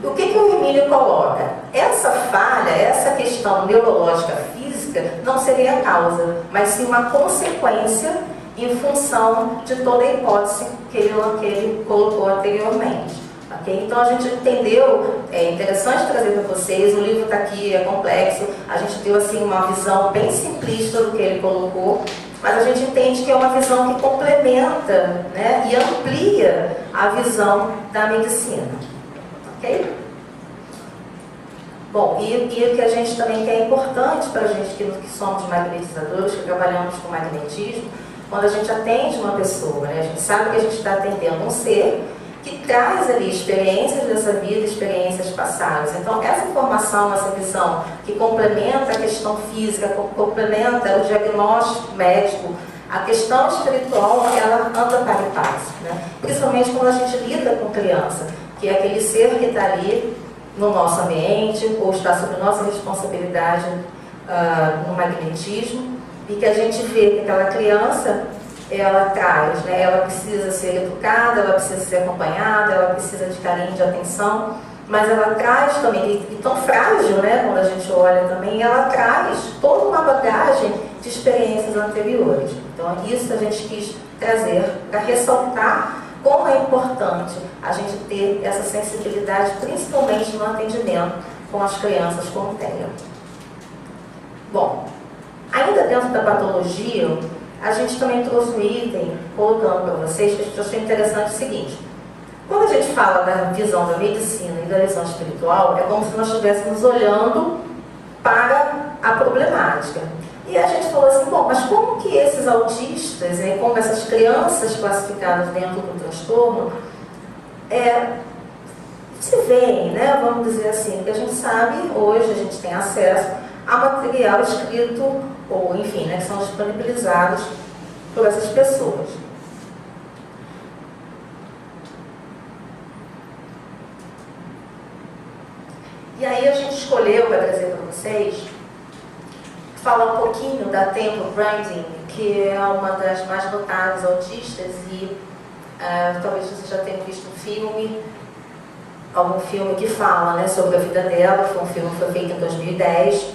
O que o Emílio coloca? Essa falha, essa questão neurológica física, não seria a causa, mas sim uma consequência em função de toda a hipótese que ele colocou anteriormente. Okay? Então a gente entendeu, é interessante trazer para vocês, o livro está aqui, é complexo, a gente deu assim, uma visão bem simplista do que ele colocou, mas a gente entende que é uma visão que complementa, né, e amplia a visão da medicina. Ok? Bom, e o que a gente também quer importante para a gente que somos magnetizadores, que trabalhamos com magnetismo, quando a gente atende uma pessoa, né, a gente sabe que a gente está atendendo um ser que traz ali experiências dessa vida, experiências passadas. Então, essa informação, essa visão que complementa a questão física, complementa o diagnóstico médico, a questão espiritual, ela anda para e passo, né? Principalmente quando a gente lida com criança, que é aquele ser que está ali no nosso ambiente, ou está sob nossa responsabilidade no magnetismo, e que a gente vê que aquela criança, ela traz, né? Ela precisa ser educada, ela precisa ser acompanhada, ela precisa de carinho, de atenção, mas ela traz também, e tão frágil, né? Quando a gente olha também, ela traz toda uma bagagem de experiências anteriores. Então, isso a gente quis trazer para ressaltar como é importante a gente ter essa sensibilidade, principalmente no atendimento com as crianças com TEA. Bom, ainda dentro da patologia, a gente também trouxe um item, colocando para vocês, que eu achei interessante o seguinte. Quando a gente fala da visão da medicina e da visão espiritual, é como se nós estivéssemos olhando para a problemática. E a gente falou assim, bom, mas como que esses autistas, né, como essas crianças classificadas dentro do transtorno, se veem, né, vamos dizer assim, porque a gente sabe, hoje a gente tem acesso a material escrito, ou enfim, né, que são disponibilizados por essas pessoas. E aí a gente escolheu para trazer para vocês, falar um pouquinho da Temple Grandin, que é uma das mais notáveis autistas e talvez vocês já tenham visto um filme, algum filme que fala, né, sobre a vida dela. Foi um filme que foi feito em 2010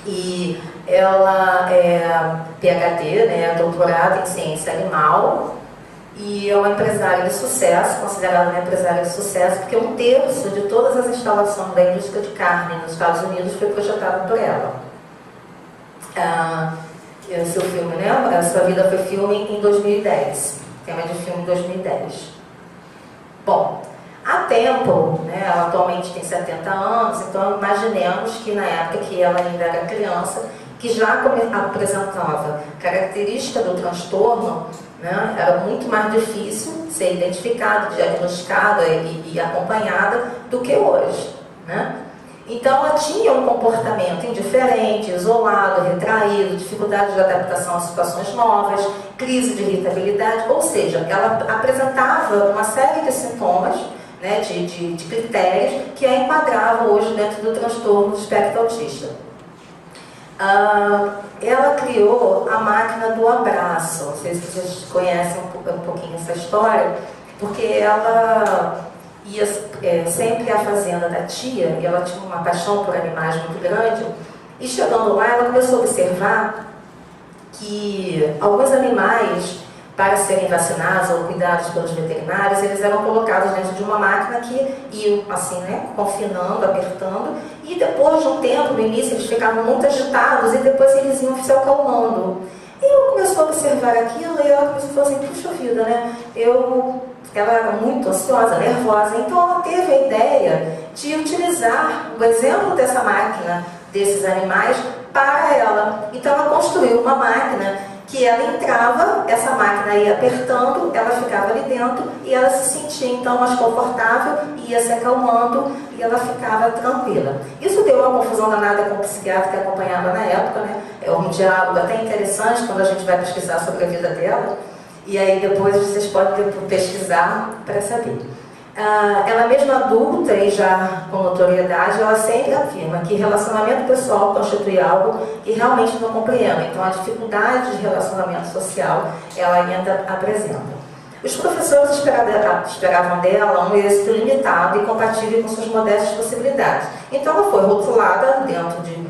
e ela é PhD, né, doutorada em ciência animal, e é uma empresária de sucesso, considerada uma empresária de sucesso, porque 1/3 de todas as instalações da indústria de carne nos Estados Unidos foi projetada por ela. Seu filme, né? A Sua Vida Foi Filme em 2010. Tema de filme em 2010. Bom, a Temple, né, ela atualmente tem 70 anos, então imaginemos que na época que ela ainda era criança, que já apresentava característica do transtorno, né, era muito mais difícil ser identificada, diagnosticada e acompanhada do que hoje, né? Então ela tinha um comportamento indiferente, isolado, retraído, dificuldade de adaptação a situações novas, crise de irritabilidade, ou seja, ela apresentava uma série de sintomas, né, de critérios que a enquadravam hoje dentro do transtorno do espectro autista. Ela criou a máquina do abraço. Não sei se vocês conhecem um pouquinho essa história, porque ela ia sempre à fazenda da tia, e ela tinha uma paixão por animais muito grande, e chegando lá ela começou a observar que alguns animais, para serem vacinados ou cuidados pelos veterinários, eles eram colocados dentro de uma máquina que iam assim, né, confinando, apertando, e depois de um tempo, no início, eles ficavam muito agitados e depois eles iam se acalmando. E ela começou a observar aquilo e ela começou a falar assim, puxa vida, né, ela era muito ansiosa, nervosa, então ela teve a ideia de utilizar o exemplo dessa máquina, desses animais, para ela. Então ela construiu uma máquina que ela entrava, essa máquina ia apertando, ela ficava ali dentro e ela se sentia então mais confortável, ia se acalmando e ela ficava tranquila. Isso deu uma confusão danada com o psiquiatra que acompanhava na época, né? É um diálogo até interessante quando a gente vai pesquisar sobre a vida dela, e aí depois vocês podem pesquisar para saber. Ela mesma adulta e já com notoriedade, ela sempre afirma que relacionamento pessoal constitui algo que realmente não compreende. Então, a dificuldade de relacionamento social, ela ainda apresenta. Os professores esperavam dela um êxito limitado e compatível com suas modestas possibilidades. Então, ela foi rotulada dentro de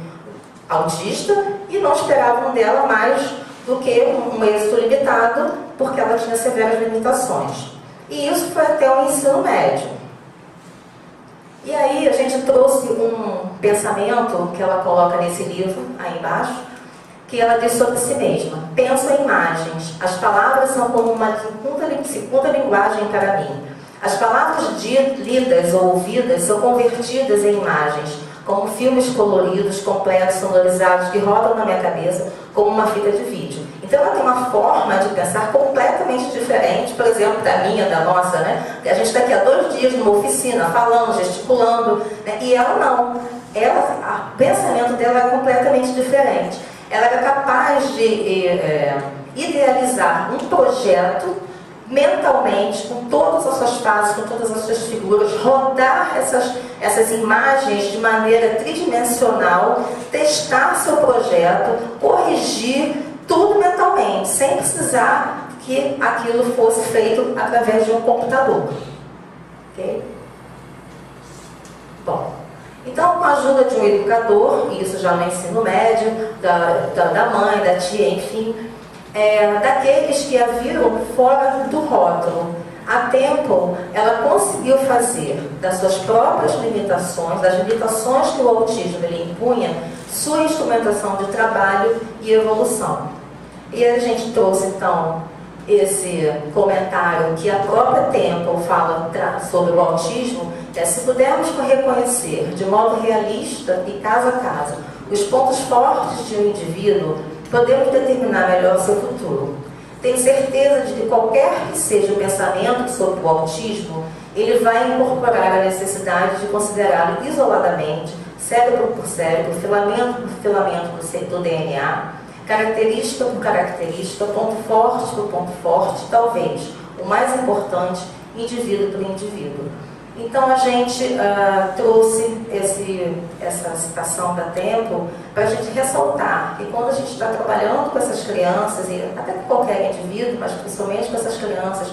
autista e não esperavam dela mais do que um êxito limitado, porque ela tinha severas limitações. E isso foi até o ensino médio. E aí a gente trouxe um pensamento que ela coloca nesse livro, aí embaixo, que ela diz sobre si mesma. Penso em imagens. As palavras são como uma segunda linguagem para mim. As palavras lidas ou ouvidas são convertidas em imagens, como filmes coloridos, completos, sonorizados, que rodam na minha cabeça como uma fita de vídeo. Então ela tem uma forma de pensar completamente diferente, por exemplo, da minha, da nossa, né? A gente está aqui há 2 dias numa oficina, falando, gesticulando, né? E ela não. O pensamento dela é completamente diferente. Ela era capaz de idealizar um projeto mentalmente, com todas as suas faces, com todas as suas figuras, rodar essas imagens de maneira tridimensional, testar seu projeto, corrigir tudo mentalmente, sem precisar que aquilo fosse feito através de um computador. Ok? Bom, então, com a ajuda de um educador, isso já no ensino médio, da mãe, da tia, enfim, daqueles que a viram fora do rótulo, a Temple, ela conseguiu fazer das suas próprias limitações, das limitações que o autismo lhe impunha, sua instrumentação de trabalho e evolução. E a gente trouxe, então, esse comentário que a própria Temple fala sobre o autismo, se pudermos reconhecer de modo realista e caso a caso os pontos fortes de um indivíduo, podemos determinar melhor o seu futuro. Tenho certeza de que qualquer que seja o pensamento sobre o autismo, ele vai incorporar a necessidade de considerá-lo isoladamente, cérebro por cérebro, filamento por filamento do DNA, característica por característica, ponto forte por ponto forte, talvez, o mais importante, indivíduo por indivíduo. Então a gente trouxe essa citação da Temple para a gente ressaltar que quando a gente está trabalhando com essas crianças, e até com qualquer indivíduo, mas principalmente com essas crianças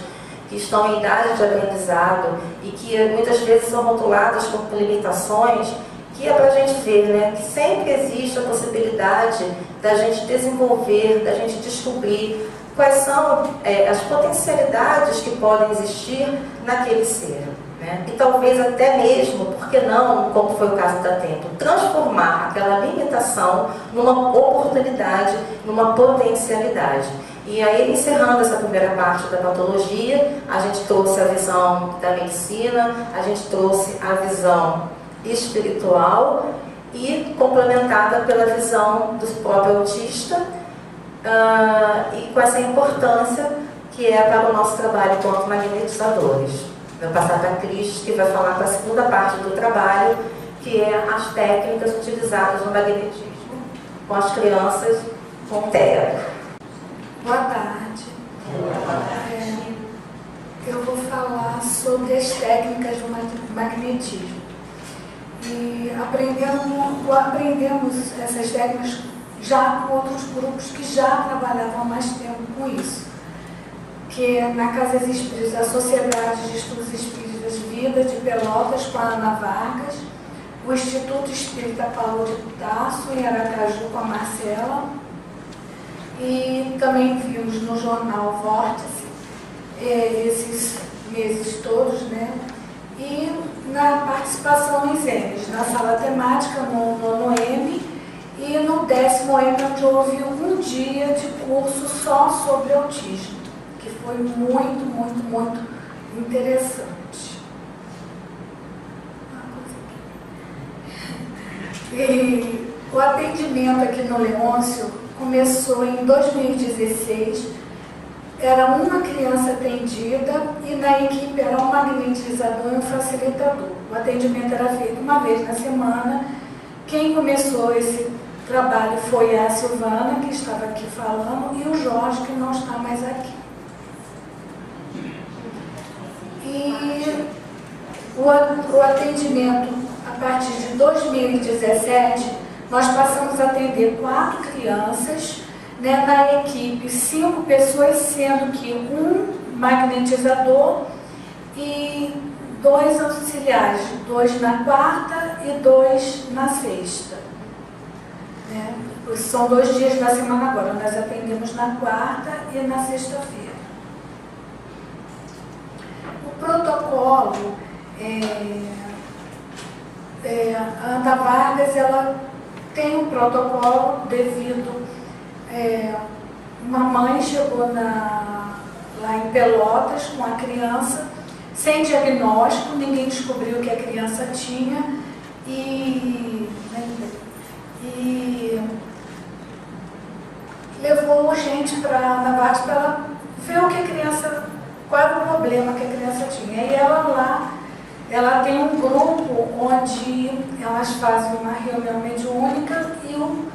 que estão em idade de aprendizado e que muitas vezes são rotuladas com limitações, que é para a gente ver, né, que sempre existe a possibilidade da gente desenvolver, da gente descobrir quais são as potencialidades que podem existir naquele ser. Né? E talvez até mesmo, por que não, como foi o caso da Temple, transformar aquela limitação numa oportunidade, numa potencialidade. E aí, encerrando essa primeira parte da patologia, a gente trouxe a visão da medicina, a gente trouxe a visão espiritual e complementada pela visão do próprio autista, e com essa importância que é para o nosso trabalho enquanto magnetizadores. Vou passar para a Cris, que vai falar para a segunda parte do trabalho, que é as técnicas utilizadas no magnetismo com as crianças com TEA. Boa tarde. Eu vou falar sobre as técnicas do magnetismo. E aprendemos essas técnicas já com outros grupos que já trabalhavam há mais tempo com isso. Que é na Casa Espíritas, a Sociedade de Estudos Espíritas Vida de Pelotas, com a Ana Vargas, o Instituto Espírita Paulo de Tarso, em Aracaju, com a Marcela, e também vimos no jornal Vórtice, esses meses todos, né? E na participação em Zenes, na sala temática, no 9º e no 10º, onde houve um dia de curso só sobre autismo. Foi muito, muito, muito interessante. E o atendimento aqui no Leôncio começou em 2016, era uma criança atendida e na equipe era um magnetizador e um facilitador. O atendimento era feito uma vez na semana. Quem começou esse trabalho foi a Silvana, que estava aqui falando, e o Jorge, que não está mais aqui. E o atendimento, a partir de 2017, nós passamos a atender 4 crianças, né, na equipe, 5 pessoas, sendo que um magnetizador e 2 auxiliares, 2 na quarta e 2 na sexta. Né? São 2 dias da semana agora, nós atendemos na quarta e na sexta-feira. O protocolo, a Ana Vargas, ela tem um protocolo devido, uma mãe chegou lá em Pelotas com a criança, sem diagnóstico, ninguém descobriu o que a criança tinha e levou gente para a Ana Vargas para ela ver o que a criança, qual era o problema que a criança tinha. E ela lá, ela tem um grupo onde elas fazem uma reunião mediúnica e o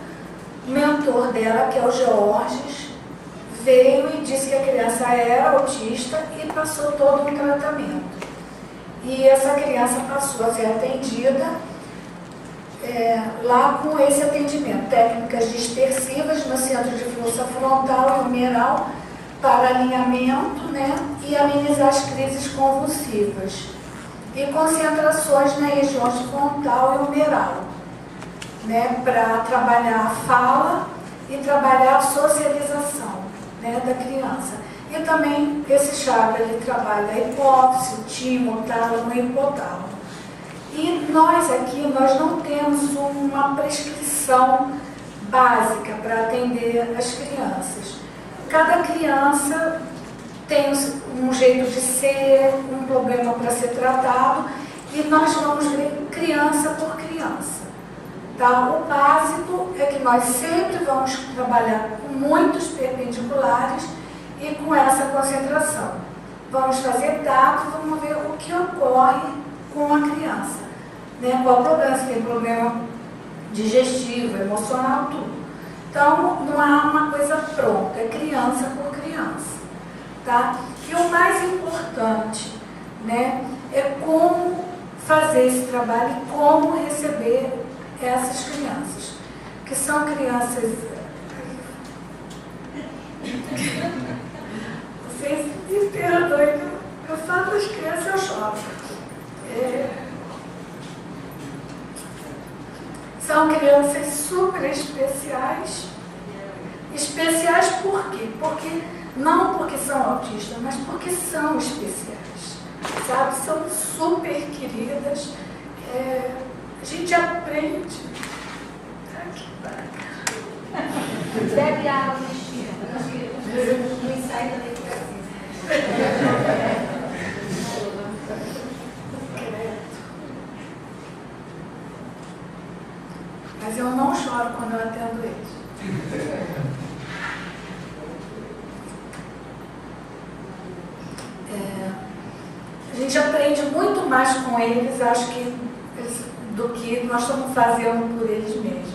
mentor dela, que é o Georges, veio e disse que a criança era autista e passou todo um tratamento. E essa criança passou a ser atendida lá com esse atendimento, técnicas dispersivas no centro de força frontal e humeral para alinhamento, né, e amenizar as crises convulsivas. E concentrações nas regiões frontal e humeral, né, para trabalhar a fala e trabalhar a socialização, né, da criança. E também esse chakra, ele trabalha a hipófise, o timo, o tálamo e o hipotálamo. E nós aqui, nós não temos uma prescrição básica para atender as crianças. Cada criança tem um jeito de ser, um problema para ser tratado, e nós vamos ver criança por criança. Tá? O básico é que nós sempre vamos trabalhar com muitos perpendiculares e com essa concentração. Vamos fazer tato, vamos ver o que ocorre com a criança. Né? Qual o problema? Se tem problema digestivo, emocional, tudo. Então, não há uma coisa pronta, é criança por criança. Tá? E o mais importante, né, é como fazer esse trabalho e como receber essas crianças, que são crianças... Vocês me perdoem, eu falo das crianças, eu choro. São crianças super especiais. Especiais por quê? Não porque são autistas, mas porque são especiais. Sabe? São super queridas. A gente aprende. Que bacana. Bebe água, no ensaio da legislação. Mas eu não choro quando eu atendo eles. A gente aprende muito mais com eles, acho que, do que nós estamos fazendo por eles mesmos.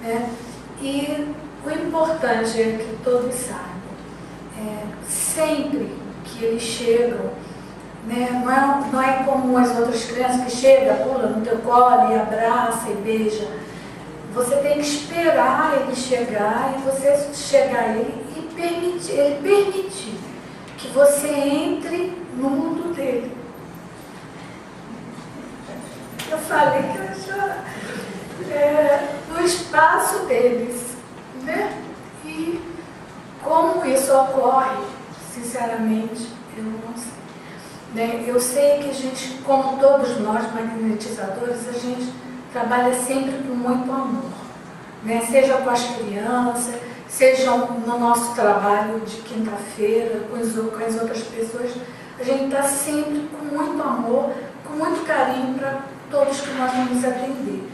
Né? E o importante é que todos saibam, sempre que eles chegam, né, não é como as outras crianças que chegam, pula no teu colo e abraça e beija. Você tem que esperar ele chegar e você chegar a ele e permitir que você entre no mundo dele. Eu falei que eu já no espaço deles, né? E como isso ocorre, sinceramente, eu não sei. Né? Eu sei que a gente, como todos nós magnetizadores, a gente trabalha sempre com muito amor, né? Seja com as crianças, seja no nosso trabalho de quinta-feira, com as outras pessoas, a gente está sempre com muito amor, com muito carinho para todos que nós vamos atender.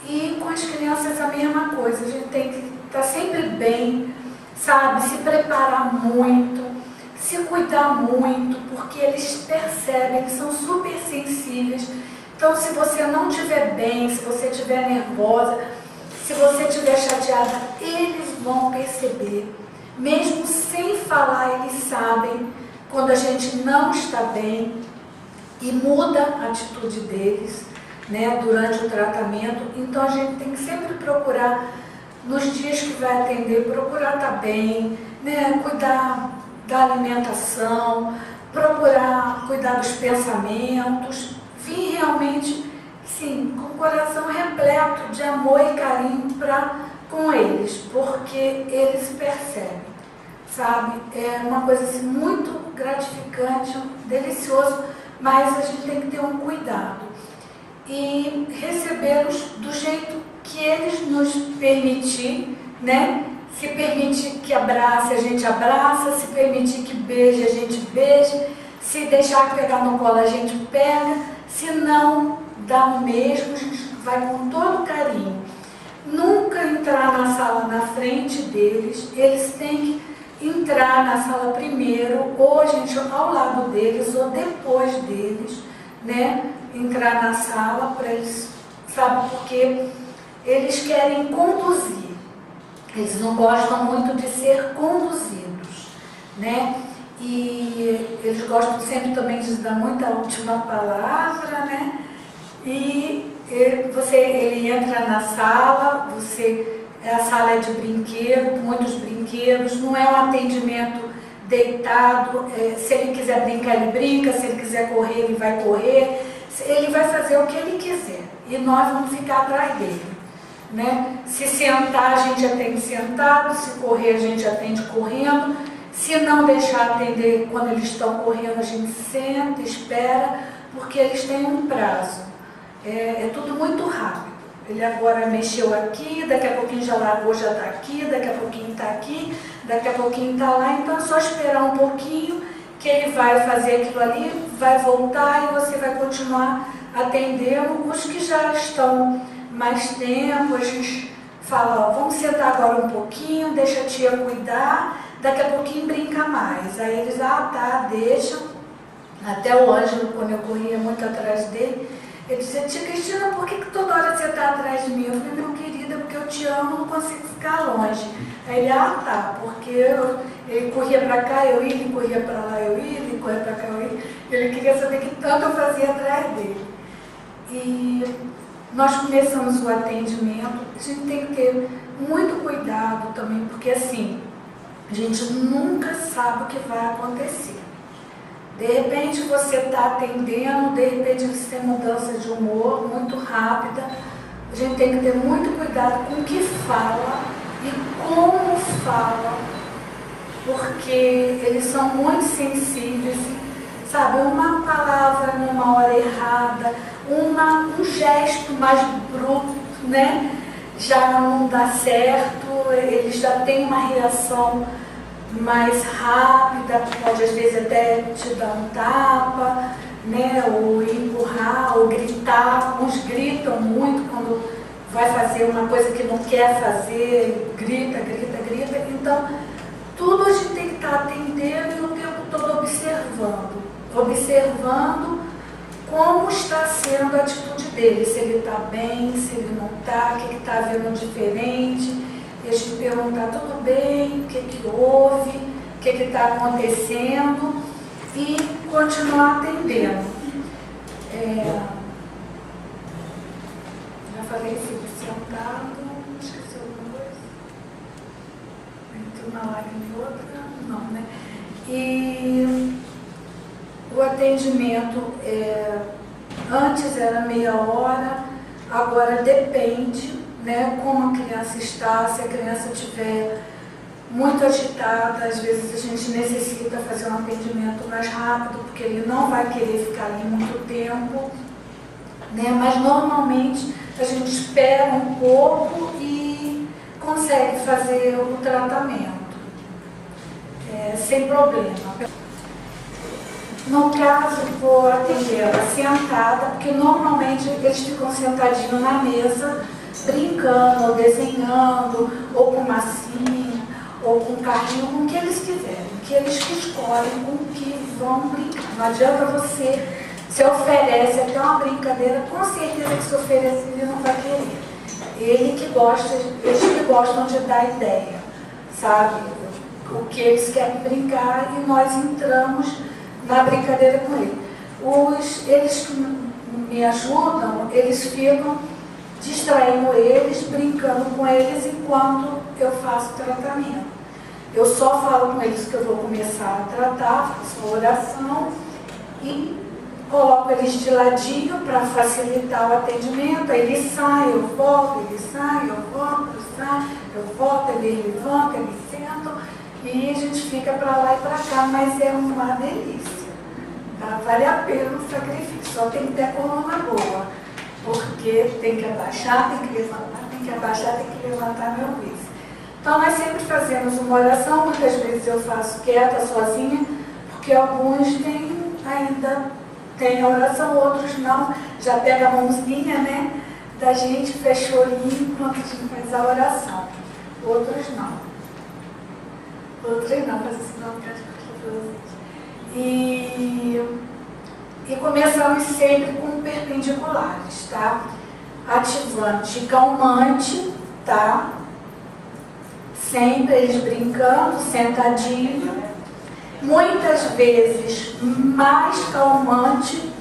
E com as crianças a mesma coisa, a gente tem que estar sempre bem, sabe? Se preparar muito, se cuidar muito, porque eles percebem, eles são super sensíveis. Então, se você não estiver bem, se você estiver nervosa, se você estiver chateada, eles vão perceber. Mesmo sem falar, eles sabem quando a gente não está bem e muda a atitude deles, né, durante o tratamento. Então, a gente tem que sempre procurar, nos dias que vai atender, procurar estar bem, né, cuidar da alimentação, procurar cuidar dos pensamentos, vir realmente, sim, com o coração repleto de amor e carinho com eles, porque eles percebem, sabe? É uma coisa assim, muito gratificante, delicioso, mas a gente tem que ter um cuidado e recebê-los do jeito que eles nos permitir, né? Se permitir que abrace, a gente abraça, se permitir que beije, a gente beija, se deixar pegar no colo, a gente pega, se não dá o mesmo, a gente vai com todo carinho. Nunca entrar na sala na frente deles, eles têm que entrar na sala primeiro, ou a gente ao lado deles, ou depois deles, né? Entrar na sala para eles, sabe, porque eles querem conduzir. Eles não gostam muito de ser conduzidos, né? E eles gostam sempre também de dar muita última palavra, né? E ele entra na sala, a sala é de brinquedo, muitos brinquedos, não é um atendimento deitado, se ele quiser brincar, ele brinca, se ele quiser correr, ele vai correr, ele vai fazer o que ele quiser, e nós vamos ficar atrás dele, né? Se sentar, a gente atende sentado, se correr, a gente atende correndo, se não deixar atender quando eles estão correndo, a gente senta, espera, porque eles têm um prazo. É tudo muito rápido. Ele agora mexeu aqui, daqui a pouquinho já largou, já está aqui, daqui a pouquinho está aqui, daqui a pouquinho está lá. Então é só esperar um pouquinho que ele vai fazer aquilo ali, vai voltar e você vai continuar atendendo os que já estão mais tempo. A gente fala, ó, vamos sentar agora um pouquinho, deixa a tia cuidar, daqui a pouquinho brinca mais. Aí eles, tá, deixam. Até o Ângelo, quando eu corria muito atrás dele, ele dizia, tia Cristina, por que toda hora você está atrás de mim? Eu falei, meu querida, porque eu te amo, não consigo ficar longe. Aí ele, tá, porque ele corria para cá, eu ia, ele corria para lá, eu ia, ele corria para cá, eu ia. Ele queria saber que tanto eu fazia atrás dele. E nós começamos o atendimento, a gente tem que ter muito cuidado também, porque assim, a gente nunca sabe o que vai acontecer. De repente você está atendendo, de repente você tem mudança de humor muito rápida. A gente tem que ter muito cuidado com o que fala e como fala, porque eles são muito sensíveis, sabe? Uma palavra numa hora errada, um gesto mais bruto, né? Já não dá certo, eles já têm uma reação mais rápida, pode às vezes até te dar um tapa, né, ou empurrar, ou gritar. Uns gritam muito quando vai fazer uma coisa que não quer fazer, grita. Então, tudo a gente tem que estar atendendo e o tempo todo observando como está sendo a atitude dele, se ele está bem, se ele não está, o que está havendo diferente. E a gente perguntar, tudo bem, o que houve, o que está acontecendo, e continuar atendendo. Já falei sobre sentado, esqueci alguma coisa? Entre uma lágrima e outra, não, né? E o atendimento, antes era meia hora, agora depende, né, como a criança está. Se a criança estiver muito agitada, às vezes a gente necessita fazer um atendimento mais rápido, porque ele não vai querer ficar ali muito tempo, né? Mas normalmente a gente espera um pouco e consegue fazer o tratamento sem problema. No caso, vou atender ela sentada, porque normalmente eles ficam sentadinhos na mesa, brincando, ou desenhando, ou com massinha, ou com carrinho, com o que eles quiserem, que eles que escolhem com o que vão brincar. Não adianta você se oferece até uma brincadeira, com certeza que se oferecer ele não vai querer. Eles que gostam de dar ideia, sabe? O que eles querem brincar e nós entramos na brincadeira com ele. Eles que me ajudam, eles ficam distraindo eles, brincando com eles enquanto eu faço o tratamento. Eu só falo com eles que eu vou começar a tratar, faço uma oração e coloco eles de ladinho para facilitar o atendimento. Aí ele sai, eu volto, ele sai, eu volto, eu volto, ele levanta, ele senta e a gente fica para lá e para cá, mas é uma delícia. Tá? Vale a pena o sacrifício, só tem que ter a coluna boa, porque tem que abaixar, tem que levantar, tem que abaixar, tem que levantar meu vício. Então nós sempre fazemos uma oração, muitas vezes eu faço quieta, sozinha, porque alguns ainda tem a oração, outros não, já pega a mãozinha, né, da gente, fecha o olhinho enquanto a gente faz a oração. Outros não. Outros não, faz assim, não, porque e começamos sempre com perpendiculares, tá? Ativante e calmante, tá? Sempre eles brincando, sentadinho. Muitas vezes mais calmante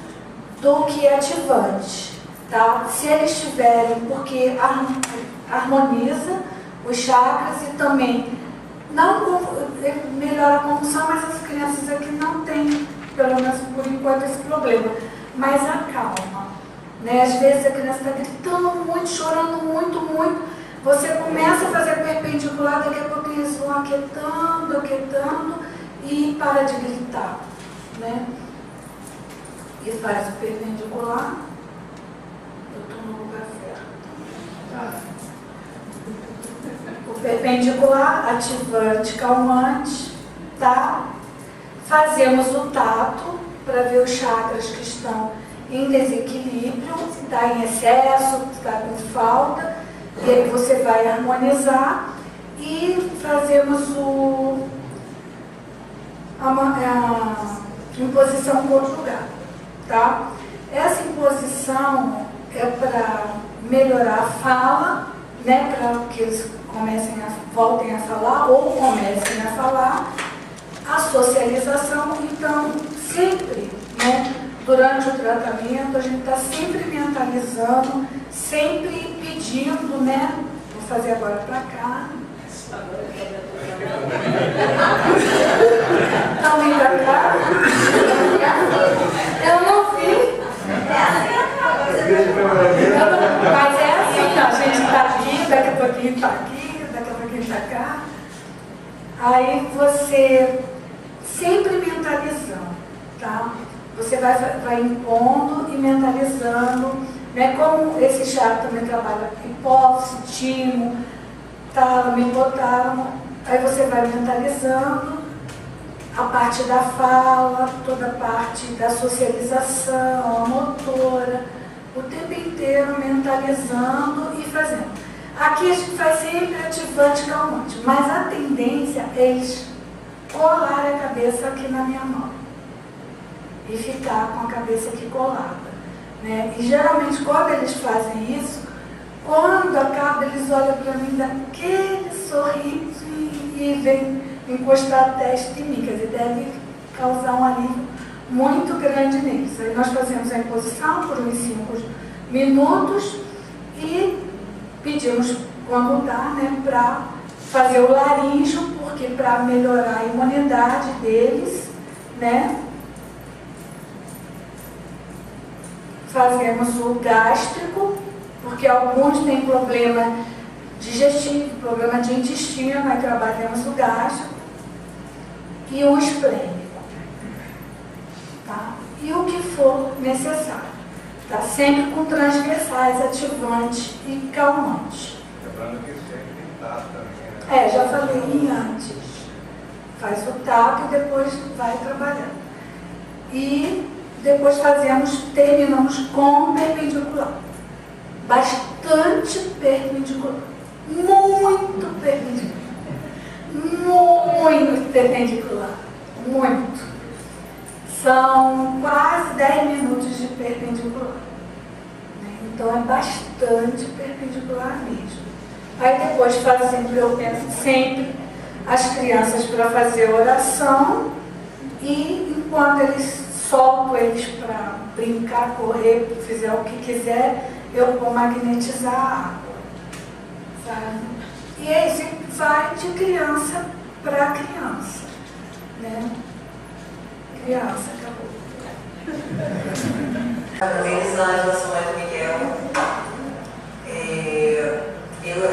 do que ativante, tá? Se eles tiverem, porque harmoniza os chakras e também não melhora a condução, mas as crianças aqui não têm, pelo menos por enquanto, esse problema, mas acalma, né? Às vezes a criança está gritando muito, chorando muito, muito, você começa a fazer perpendicular, daqui a pouco eles vão aquietando, e para de gritar, né? E faz o perpendicular. Eu estou no lugar certo. O perpendicular, ativante, calmante, tá? Fazemos o tato para ver os chakras que estão em desequilíbrio, se está em excesso, se está com falta, e aí você vai harmonizar e fazemos a imposição conjugada, tá? Essa imposição é para melhorar a fala, né? Para que eles voltem a falar ou comecem a falar, a socialização. Então, sempre, né? Durante o tratamento, a gente está sempre mentalizando, sempre pedindo, né? Vou fazer agora para cá. Não vem pra cá? Eu não vi. Mas é assim, a gente está aqui, daqui a pouquinho está aqui, daqui a pouquinho está cá. Aí você sempre mentalizando, tá? Você vai impondo e mentalizando, né? Como esse chakra também trabalha hipófise, timo, tálamo, hipotálamo. Aí você vai mentalizando a parte da fala, toda a parte da socialização, a motora, o tempo inteiro mentalizando e fazendo. Aqui a gente faz sempre ativante e calmante, mas a tendência é eles colarem a cabeça aqui na minha mão e ficar com a cabeça aqui colada, né? E geralmente quando eles fazem isso, quando acaba eles olham para mim daquele sorriso e vem encostar a testa em mim, quer dizer, deve causar um alívio muito grande neles. Aí nós fazemos a imposição por uns 5 minutos e pedimos quando dá, né, para fazer o laríngeo, porque para melhorar a imunidade deles, né, fazemos o gástrico, porque alguns têm problema digestivo, problema de intestino, aí trabalhamos o gástrico e o esplênico, tá? E o que for necessário, tá? Sempre com transversais, ativante e calmante. Lembrando que sempre tem tato também, né? Já falei antes. Faz o tato e depois vai trabalhando. E depois terminamos com perpendicular. Bastante bastante perpendicular. Muito perpendicular. Muito perpendicular. Muito. São quase 10 minutos de perpendicular. Então é bastante perpendicular mesmo. Aí depois fazendo, eu penso sempre as crianças para fazer oração e enquanto eles solto eles para brincar, correr, fizer o que quiser, eu vou magnetizar a água. Sabe? E aí vai de criança para criança. Né? Criança, acabou. Organizando em relação ao Miguel, eu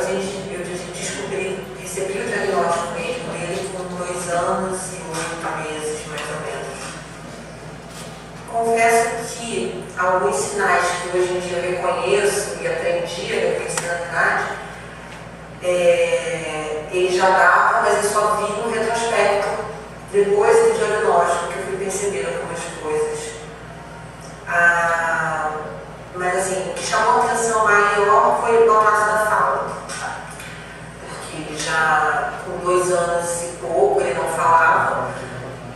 descobri, recebi o diagnóstico mesmo dele com 2 anos e 8 meses, mais ou menos. Confesso que alguns sinais que hoje em dia eu reconheço e aprendi, depois da idade, ele já dava, mas eu só vi no retrospecto, depois do diagnóstico, que eu fui perceber algumas coisas. Mas assim, o que chamou a atenção maior foi o atraso da fala. Porque ele já, com 2 anos e pouco, ele não falava.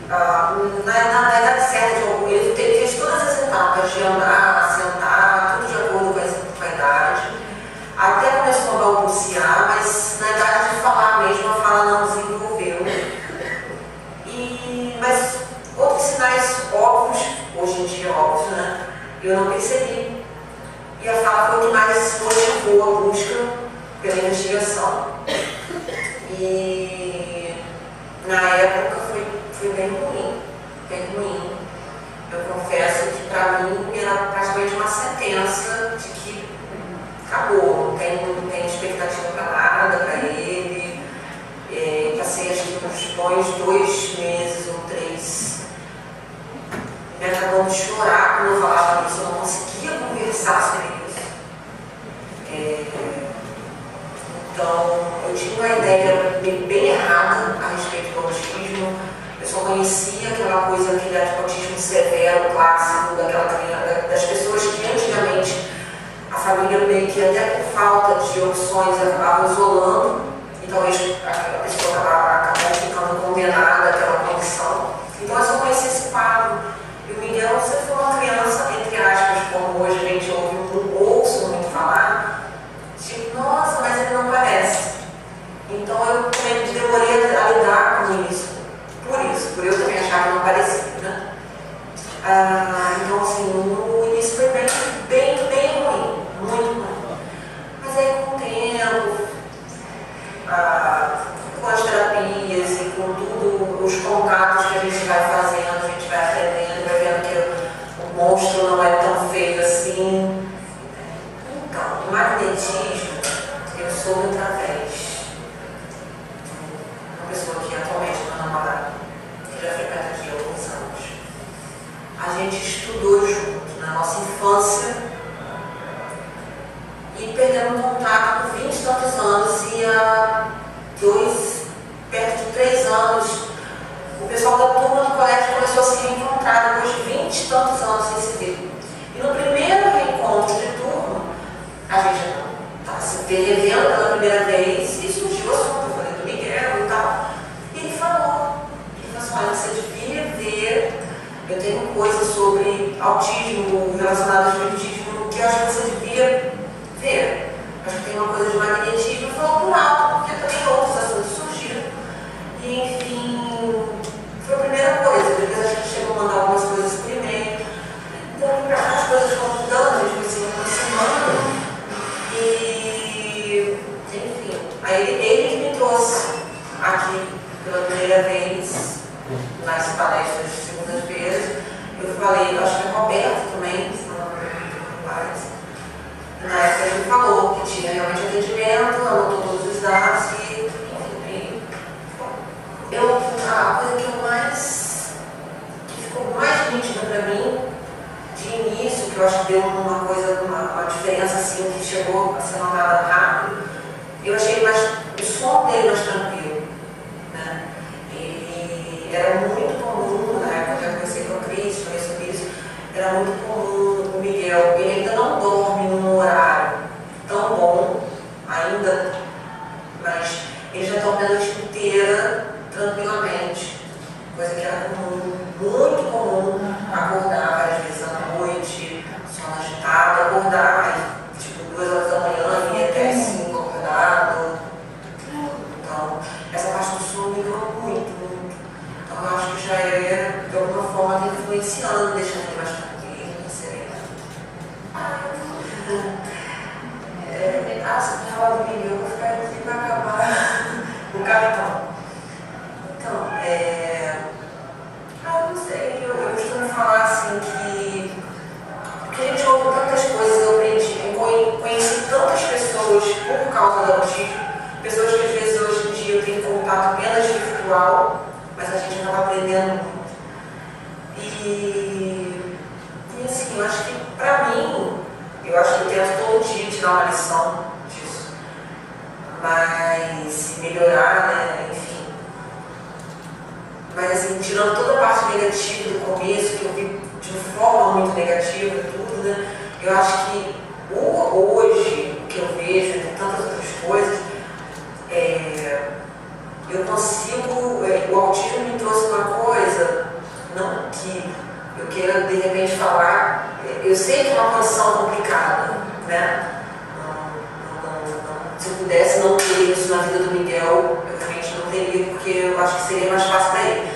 Na idade certa, ele fez todas as etapas de andar, sentar, tudo de acordo com a idade. Até começou a balbuciar, mas na idade de falar mesmo, a fala não desenvolveu. Mas outros sinais óbvios, hoje em dia óbvios, né? Eu não percebi. E a fala foi o que mais motivou a busca pela investigação. E na época foi bem ruim, bem ruim. Eu confesso que para mim era praticamente uma sentença de que acabou, não tem expectativa para nada para ele. Passei acho que uns bons 2 meses ou 3 me acabando de chorar quando eu falava isso, eu não conseguia conversar sobre isso. Então, eu tinha uma ideia bem errada a respeito do autismo. Eu só conhecia aquela coisa, aquele autismo severo, clássico, das pessoas que antigamente a família meio que até por falta de opções acabava isolando, e talvez a pessoa acabava ficando condenada àquela condição. Então, eu só conhecia esse quadro. E o Miguel sempre foi uma criança, entre aspas, como hoje a gente ouço muito falar, tipo, nossa, mas ele não parece. Então eu também demorei a lidar com isso, por eu também achar que não parecia, né? Então assim, no início foi bem ruim, muito ruim. Mas aí com o tempo, com as terapias e com tudo, os contatos que a gente vai fazendo, a gente vai aprendendo, vai vendo que o monstro não é tão feio assim. Então, o magnetismo, eu soube através de uma pessoa que atualmente é meu namorado, que já frequenta aqui há alguns anos. A gente estudou junto na nossa infância e perdemos contato por 20 e tantos anos e há perto de 3 anos, o pessoal da turma do colégio começou a se reencontrar depois de 20 e tantos anos sem se ver. E no primeiro reencontro de turma, a gente estava se revendo pela primeira vez e surgiu o assunto, eu falei do Miguel e tal. E ele falou assim, olha, você devia ver, eu tenho coisas sobre autismo relacionadas ao espiritismo que eu acho que você devia ver. Acho que tem uma coisa de magnetismo, falou por alto, porque também outros assuntos surgiram. E enfim, foi a primeira coisa. Depois a gente chegou a mandar algumas coisas por e-mail. Então, as coisas vão mudando, a gente vai se aproximando. E, enfim, aí ele me trouxe aqui pela primeira vez nas palestras de segundas-feiras. Eu falei, acho que é Roberto também, se não me parece. Na época ele falou que tinha realmente atendimento, anotou todos os dados e, enfim, a coisa que ficou mais nítida para mim, de início, que eu acho que deu uma diferença assim, que chegou a ser notada rápido, eu achei o som dele mais tranquilo, né? Ele era muito comum, na época que eu conheci com a Cris, conheço o Cris, era muito comum o Miguel, ele ainda não dorme num horário tão ainda, mas eles já estão vendo a noite inteira tranquilamente, coisa que era comum, muito comum, acordar várias vezes à noite, sono agitado, acordar, tipo 2 horas da manhã e até 5 acordado. Então, essa parte do sono melhorou muito, muito. Então, eu acho que já é, de alguma forma, influenciando, deixando ele mais tranquilo, sereno. Você fala do vídeo, eu vou ficar aqui para acabar o cartão. Então, eu não sei, eu costumo falar assim que a gente ouve tantas coisas, eu aprendi, eu conheci tantas pessoas por causa do autismo, pessoas que às vezes hoje em dia eu tenho contato apenas virtual, mas a gente acaba aprendendo muito. E assim, eu acho que pra mim, eu acho que eu tento todo dia tirar uma lição disso, mas melhorar, né, enfim. Mas assim, tirando toda a parte negativa do começo, que eu vi de uma forma muito negativa, tudo, né, eu acho que hoje, o que eu vejo, entre tantas outras coisas, eu consigo, o autismo me trouxe uma coisa, não que eu queira de repente falar, eu sei que é uma condição complicada, né? Se eu pudesse não ter isso na vida do Miguel, eu realmente não teria, porque eu acho que seria mais fácil para ele.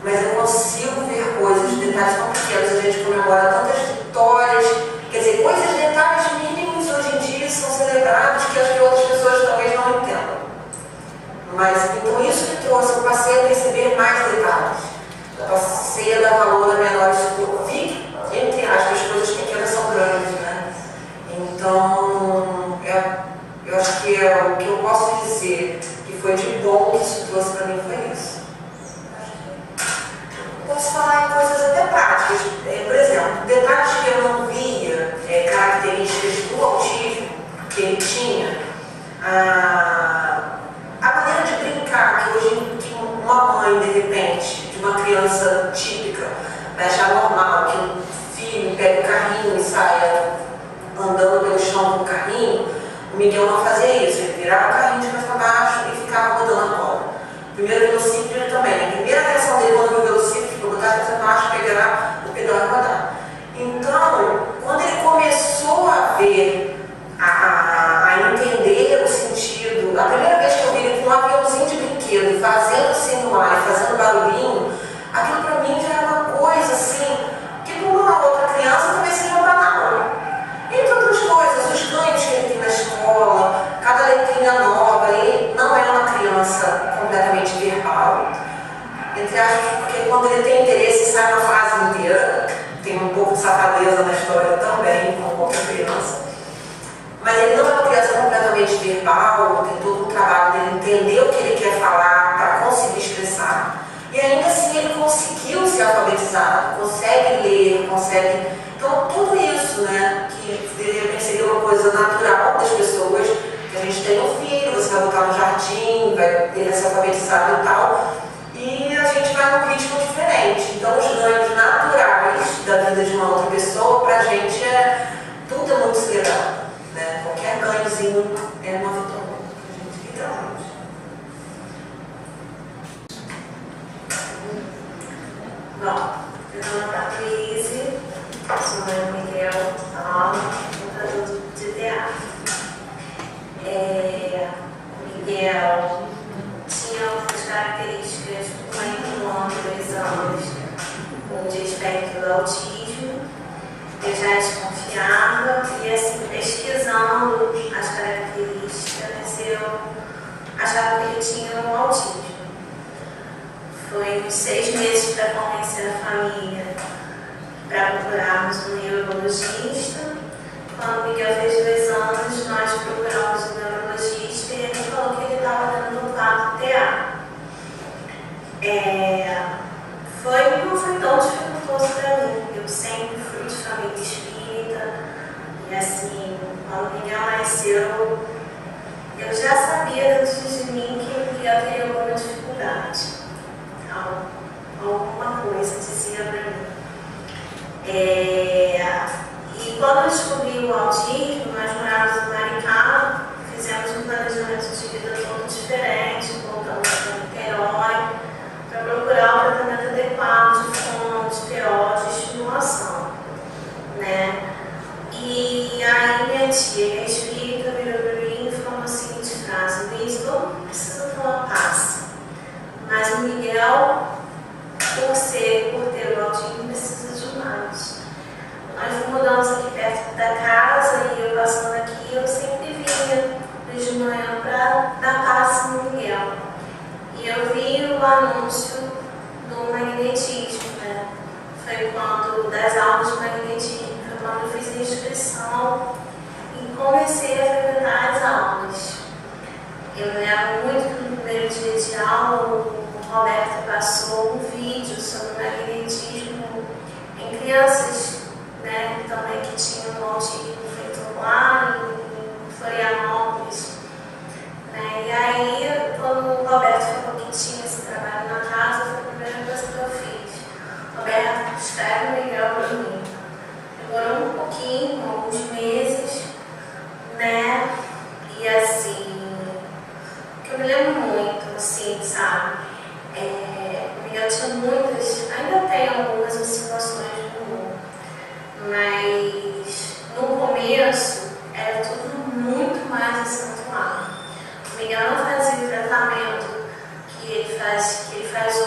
Mas eu consigo ver coisas, detalhes tão pequenos, a gente comemora tantas vitórias, quer dizer, coisas, detalhes mínimos hoje em dia são celebrados que acho que outras pessoas talvez não entendam. Mas então isso me trouxe, eu passei a perceber mais detalhes, eu passei a dar valor a menores, eu vi, entre aspas, coisas pequenas são grandes, né? Então, eu acho que o que eu posso dizer que foi de bom que isso trouxe para mim foi isso. Posso falar em coisas até práticas, por exemplo, detalhes que eu não via, características do autismo que ele tinha, a maneira de brincar, que hoje que uma mãe, de repente, de uma criança típica, vai achar normal que um filho pega o carrinho e saia andando pelo chão com o carrinho, o Miguel não fazia isso, ele virava o carrinho de cabeça para baixo e ficava rodando a bola. Primeiro velocípede ele também, a primeira reação dele quando viu o velocípede foi botar a cabeça para baixo, pegar o pedal e rodar. Então, quando ele começou a ver, a entender o sentido, a primeira vez que eu vi ele com um aviãozinho de brinquedo, fazendo assim no ar, fazendo barulhinho, aquilo para mim já era uma coisa assim, que para uma outra criança talvez seja banal. Entre outras coisas, os ganhos que ele tem na escola, cada letrinha nova, ele não é uma criança completamente verbal, entre aspas, porque quando ele tem interesse sai uma frase inteira, tem um pouco de safadeza na história também, como qualquer criança. Mas ele não é uma criança completamente verbal, tem todo um trabalho dele entender o que ele quer falar para conseguir expressar. E ainda assim ele conseguiu se alfabetizar, consegue ler, consegue... Então tudo isso, né, que de repente seria uma coisa natural das pessoas, que a gente tem um filho, você vai botar no jardim, ele vai se alfabetizar e tal, e a gente vai num ritmo diferente. Então os ganhos naturais da vida de uma outra pessoa, pra gente tudo é muito acelerado. Né? Qualquer ganhozinho é uma vitória para a gente, literalmente. Bom, meu nome é Patrícia, sou mãe do Miguel, lutador de teatro. O Miguel tinha outras características, um ano, 2 anos, de espectro do autismo. Eu já desconfiava e, assim, pesquisando as características, eu achava que ele tinha um autismo. Foi uns 6 meses para convencer a família para procurarmos um neurologista. Quando o Miguel fez 2 anos, nós procuramos um neurologista e ele falou que ele estava dando um quadro TA. Não foi tão dificultoso para mim. Eu sempre fui de família espírita e, assim, quando o Miguel nasceu, eu já sabia dentro de mim que ele ia ter alguma dificuldade. Alguma coisa dizia para mim. E quando eu descobri o autismo, nós morávamos em Maricá, fizemos um por ter o autismo, precisa de mais. Nós mudamos aqui perto da casa e eu passando aqui, eu sempre vinha de manhã para dar passe no Miguel. E eu vi o anúncio do magnetismo, né? Foi quando, das aulas de magnetismo, foi quando eu fiz a inscrição e comecei a frequentar as aulas. Eu lembro muito que no primeiro dia de aula, o Roberto passou um vídeo sobre magnetismo em crianças, né, também que tinham autismo feito lá em Florianópolis. Né? E aí, quando o Roberto falou que tinha esse trabalho na casa, foi a primeira coisa que eu fiz. Roberto, escreve o Miguel para mim. Demorou um pouquinho, alguns meses, né? E assim, que eu me lembro muito, assim, sabe? O Miguel tinha muitas, ainda tem algumas oscilações de humor, mas no começo era tudo muito mais acentuado. O Miguel não fazia o tratamento que ele faz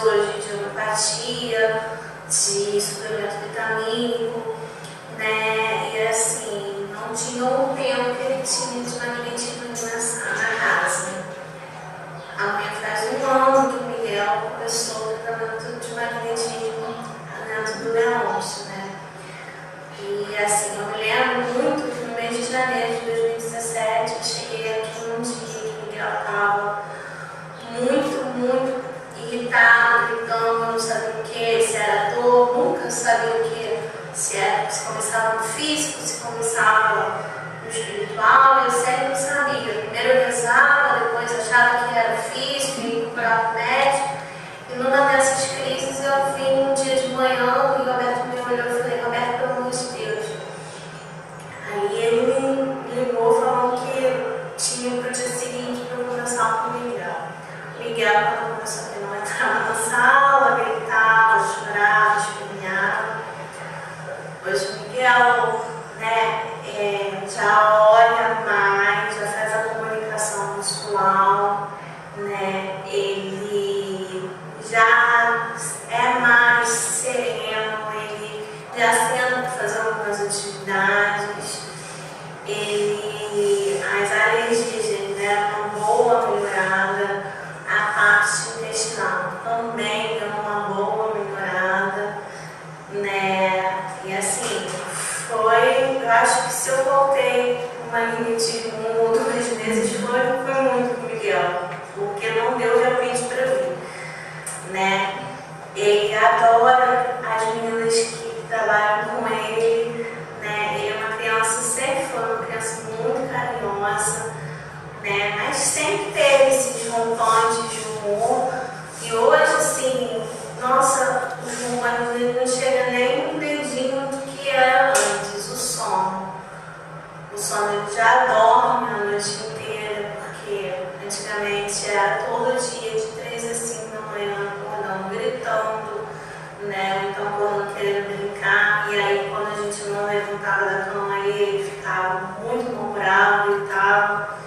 hoje de homeopatia, de suplemento vitamínico, né? E assim, não tinha o tempo que ele tinha de magnetismo na casa. Amanhã faz um ano que o Miguel começou o tratamento de magnetismo dentro do Leôncio, né? E assim, eu me lembro muito que no mês de janeiro de 2017 eu cheguei aqui num dia que o Miguel estava muito irritado, gritando, eu não sabia o que, se era dor, nunca sabia o que, se começava no físico, se começava no espiritual, eu sempre não sabia. Primeiro eu rezava, depois achava que era físico, ia procurar o médico. E numa dessas crises eu vim um dia de manhã e o Roberto me olhou e falei, Roberto, pelo amor de Deus. Aí ele me ligou falando que tinha para o dia seguinte para eu conversar com o Miguel. O Miguel, quando começou a não entrava na sala, gritava, chorava, esperneava. Hoje o Miguel, né, já olha mais, já faz a comunicação visual, né, ele já é mais sereno, ele já senta para fazer algumas atividades, as alergias dele deram uma boa melhorada, a parte intestinal também deu uma boa melhorada, né, e assim, eu acho que se eu voltei o magnetismo 1 ou 2 vezes, foi muito com o Miguel, porque não deu realmente para mim, né? Ele adora as meninas que trabalham com ele, né? Ele é uma criança, sempre foi uma criança muito carinhosa, né? Mas sempre teve esses rompantes de humor, e hoje, assim, nossa, os rompantes não chega nem um dedinho do que era antes, o sono. O sono ele já dorme a noite inteira, porque antigamente era todo dia de 3 a 5 da manhã, acordando, gritando, né? Então acordando querendo brincar, e aí quando a gente não levantava da cama, ele ficava muito mal-humorado, gritava,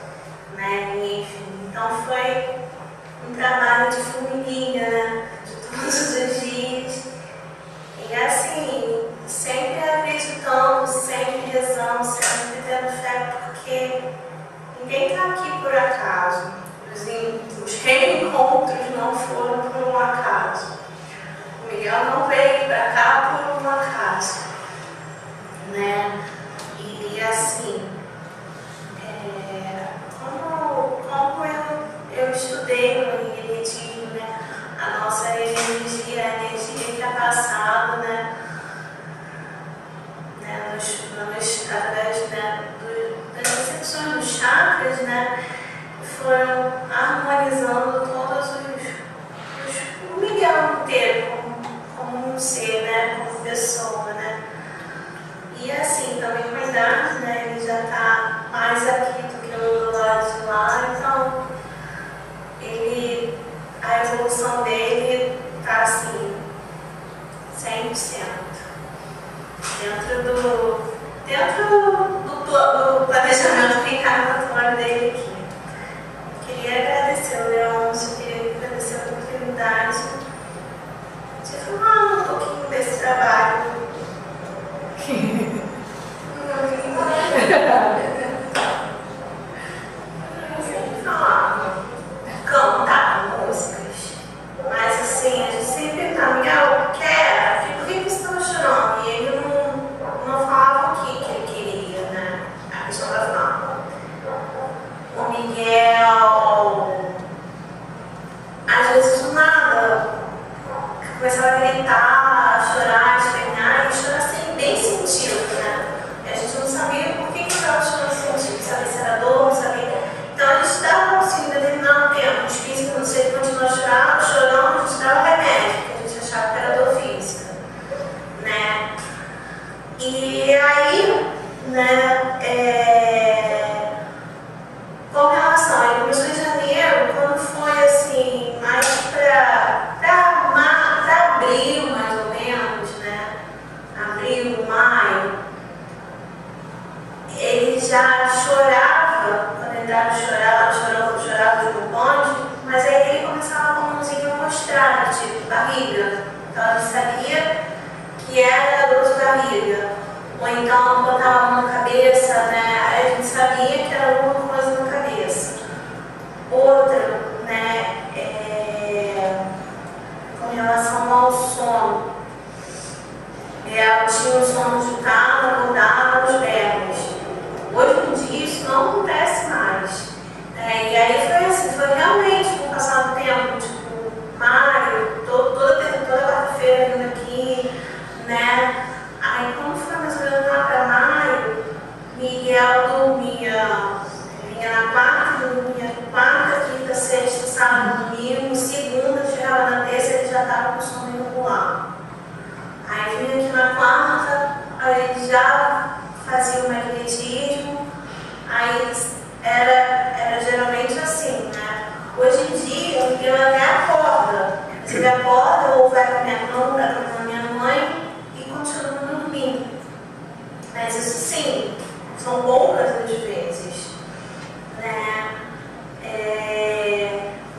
né? E, enfim, então foi um trabalho de formiguinha, né? De todos os dias. E assim, sempre acreditando, sempre rezando, sempre tendo fé, porque ninguém está aqui por acaso. Os reencontros não foram por um acaso. O Miguel não veio para cá por um acaso, né? E assim, como eu estudei no magnetismo, né? A nossa energia, a energia que é passada, né? Através, né, das recepções dos chakras, né? Foram harmonizando todos o Miguel inteiro, como um ser, né? Como pessoa, né? E assim, também com a idade, né? Ele já está mais aqui do que do lado de lá, então a evolução dele está assim, 100%. Dentro do planejamento reencarnatório dele aqui. Queria agradecer o Leôncio, queria agradecer a oportunidade de falar trabalho. Cantar músicas. Mas assim, a gente sempre perguntava, Miguel, quer? Por que você estava chorando? E ele não falava o que ele queria, né? A questão da fala. O Miguel, às vezes do nada, começava a gritar, a chorar, a espernear, e chorar assim, bem sentido, né? E a gente não sabia por que ele estava chorando sentido, sabia se era dor, não sabia. Então a gente dava assim, determinado tempo, uns 15 minutos, se ele continuou chorando, a gente dava remédio, porque a gente achava que era dor física, né? E aí, né, com relação, ele começou em janeiro, quando foi assim, mais para abril, mais ou menos, né? Abril, maio, ele já chorava, quando ele estava chorava no bonde, mas aí ele começava com a mãozinha a mostrar, tipo, barriga. Então ele sabia que era dor de barriga. Ou então botava a mão na cabeça, né? Aí a gente sabia que era alguma coisa na cabeça. Outra, né, com relação ao sono. Ela tinha o sono agitado, acordava nos berros. Hoje em dia isso não acontece mais. E aí foi assim, foi realmente com o passar do tempo, tipo, Mário, toda quarta-feira vindo aqui, né? Aí quando foi mais ou menos lá para maio, Miguel vinha na quarta, dormia quarta, quinta, sexta, sábado, domingo, segunda, chegava na terça, ele já estava com sono irregular. Aí vinha aqui na quarta, aí ele já fazia o magnetismo, aí era geralmente assim, né? Hoje em dia, o Miguel até acorda. Se ele acorda, ou vai com a minha mãe, vai com a minha mãe e continua dormindo. Mas isso sim, são poucas as vezes, né?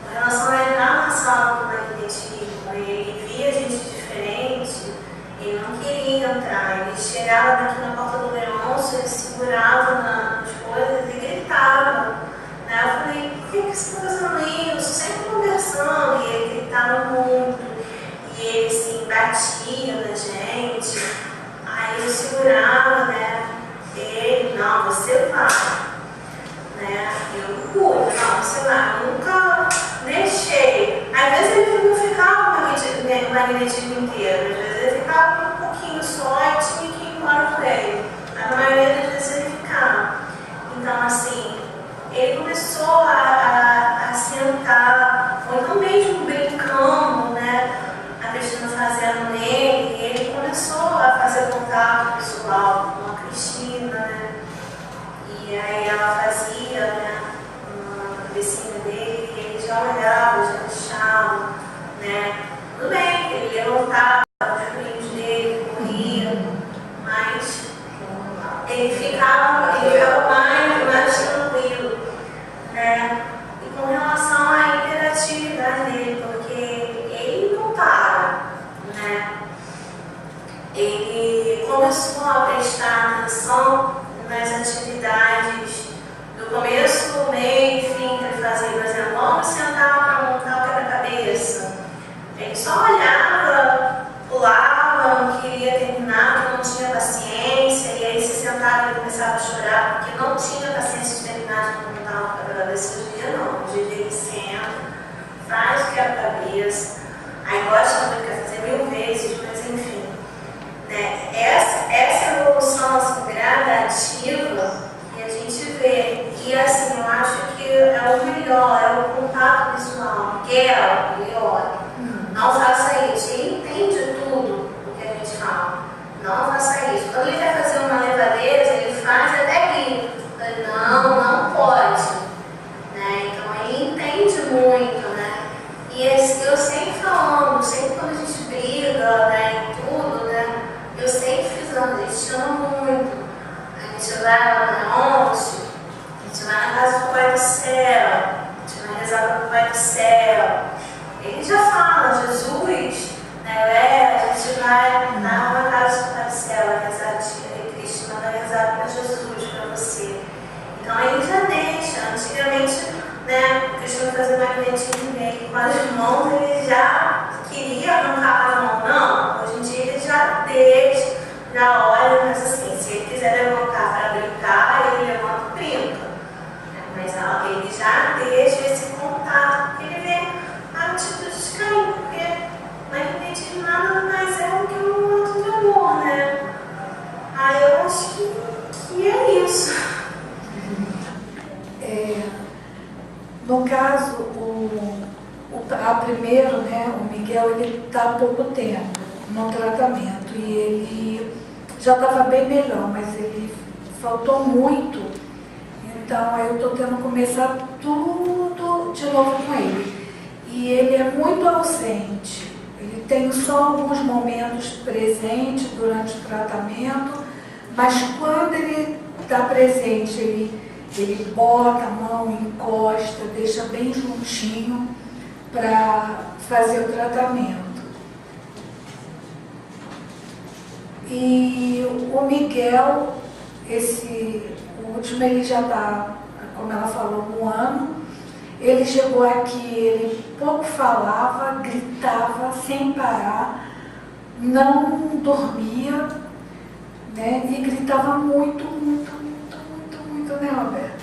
Com relação a entrar na sala do magnetismo, ele via gente diferente, ele não queria entrar, ele chegava aqui na porta do Leôncio, ele segurava nas coisas e gritava, né? Eu falei, por que você está fazendo isso? Sempre conversando, e ele gritava muito, e ele assim, batia na gente, aí eu segurava, né? Ele, não, você vai, né? Eu não pude, não, você vai, eu nunca deixei. Às vezes ele não ficava o magnetismo inteiro, às vezes ele ficava um pouquinho só e tinha que ir embora com ele. Mas na maioria das vezes ele ficava. Então, assim, ele começou a sentar, ou então mesmo brincando, né? A Cristina fazendo nele, e ele começou a fazer contato visual com a Cristina, né? E aí ela fazia, né, na cabecinha dele, e ele já olhava, já deixava, né? Tudo bem, ele levantava os filhos dele, corria, mas ele ficava mais tranquilo, né? E com relação à interatividade dele, porque ele não para, né? Ele começou a prestar atenção nas atividades do começo, meio e fim que ele fazia. Por exemplo, vamos sentar para montar o quebra-cabeça. Ele só olhava, pulava, não queria terminar, não tinha paciência, e aí se sentava e começava a chorar, porque não tinha paciência de terminar de montar o quebra-cabeça. Hoje em dia não, hoje em dia ele senta, faz o quebra-cabeça, aí gosta muito, quer fazer 1000 vezes, mas enfim. Né? Essa evolução assim, gradativa que a gente vê, e assim, eu acho que é o melhor, é o contato visual. Miguel, ele olha, não faça isso, ele entende tudo o que a gente fala, vai na uma casa de parcela, rezar tia Cristina, vai rezar para Jesus, para você. Então aí já deixa. Antigamente, né, o Cristina fazia magnetismo nele com as mãos, ele já queria arrancar a mão. Não, hoje em dia ele já deixa, já olha, mas assim, se ele quiser levantar para brincar, ele levanta e brinca. Mas ele já deixa esse contato, porque ele vê a atitude de carinho, porque magnetismo nada mais é do que um ato de amor, né? Aí eu acho que é isso. No caso, a primeiro, né, o Miguel, ele está há pouco tempo no tratamento e ele já estava bem melhor, mas ele faltou muito, então eu estou tendo que começar tudo de novo com ele. E ele é muito ausente, ele tem só alguns momentos presentes durante o tratamento, mas quando ele está presente, ele bota a mão, encosta, deixa bem juntinho para fazer o tratamento. E o Miguel, o último, ele já está, como ela falou, 1 ano. Ele chegou aqui, ele pouco falava, gritava sem parar, não dormia, né? E gritava muito, né, Roberto?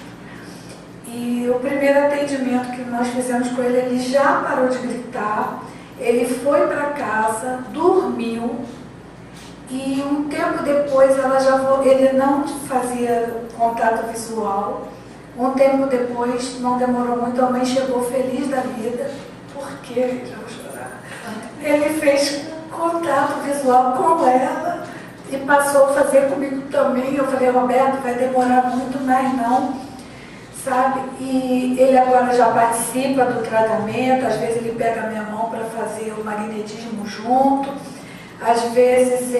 E o primeiro atendimento que nós fizemos com ele, ele já parou de gritar, ele foi para casa, dormiu, e um tempo depois ele não fazia contato visual. Um tempo depois, não demorou muito, a mãe chegou feliz da vida, porque, já vou chorar, ele fez contato visual com ela e passou a fazer comigo também. Eu falei, Roberto, vai demorar muito, mas não, sabe? E ele agora já participa do tratamento, às vezes ele pega a minha mão para fazer o magnetismo junto, às vezes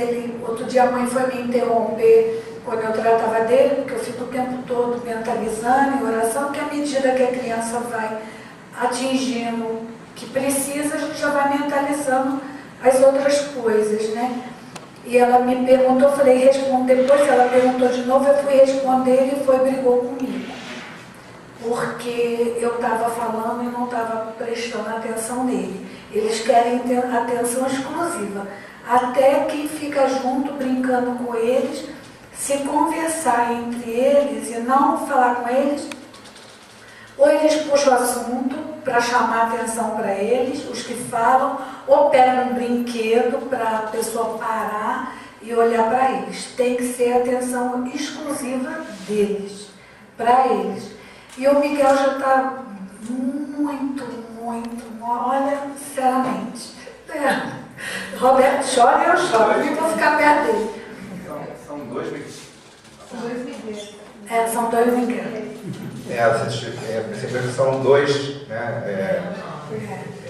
outro dia a mãe foi me interromper quando eu tratava dele, porque eu fico o tempo todo mentalizando em oração, que à medida que a criança vai atingindo que precisa, a gente já vai mentalizando as outras coisas, né? E ela me perguntou, eu falei, responde. Depois ela perguntou de novo, eu fui responder, ele brigou comigo. Porque eu estava falando e não estava prestando atenção nele. Eles querem ter atenção exclusiva. Até quem fica junto, brincando com eles, se conversar entre eles e não falar com eles, ou eles puxam o assunto para chamar atenção para eles, os que falam, ou pegam um brinquedo para a pessoa parar e olhar para eles. Tem que ser atenção exclusiva deles, para eles. E o Miguel já está muito, olha, sinceramente. Roberto chora e eu choro, nem vou ficar perto dele. São 2 Miguel. São 2 Miguel. Você percebeu que são 2, né?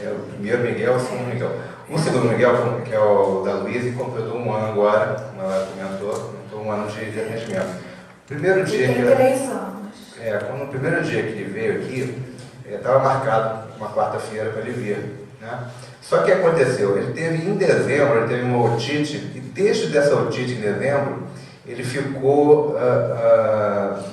O primeiro Miguel, o segundo Miguel. O segundo Miguel, que é o da Luísa, completou 1 ano agora, como ela comentou, 1 ano de atendimento. O primeiro dia ele tem 3 anos. No primeiro dia que ele veio aqui, estava marcado uma quarta-feira para ele vir, né? Só que aconteceu, ele teve em dezembro, ele teve uma otite, e desde essa otite em dezembro, ele ficou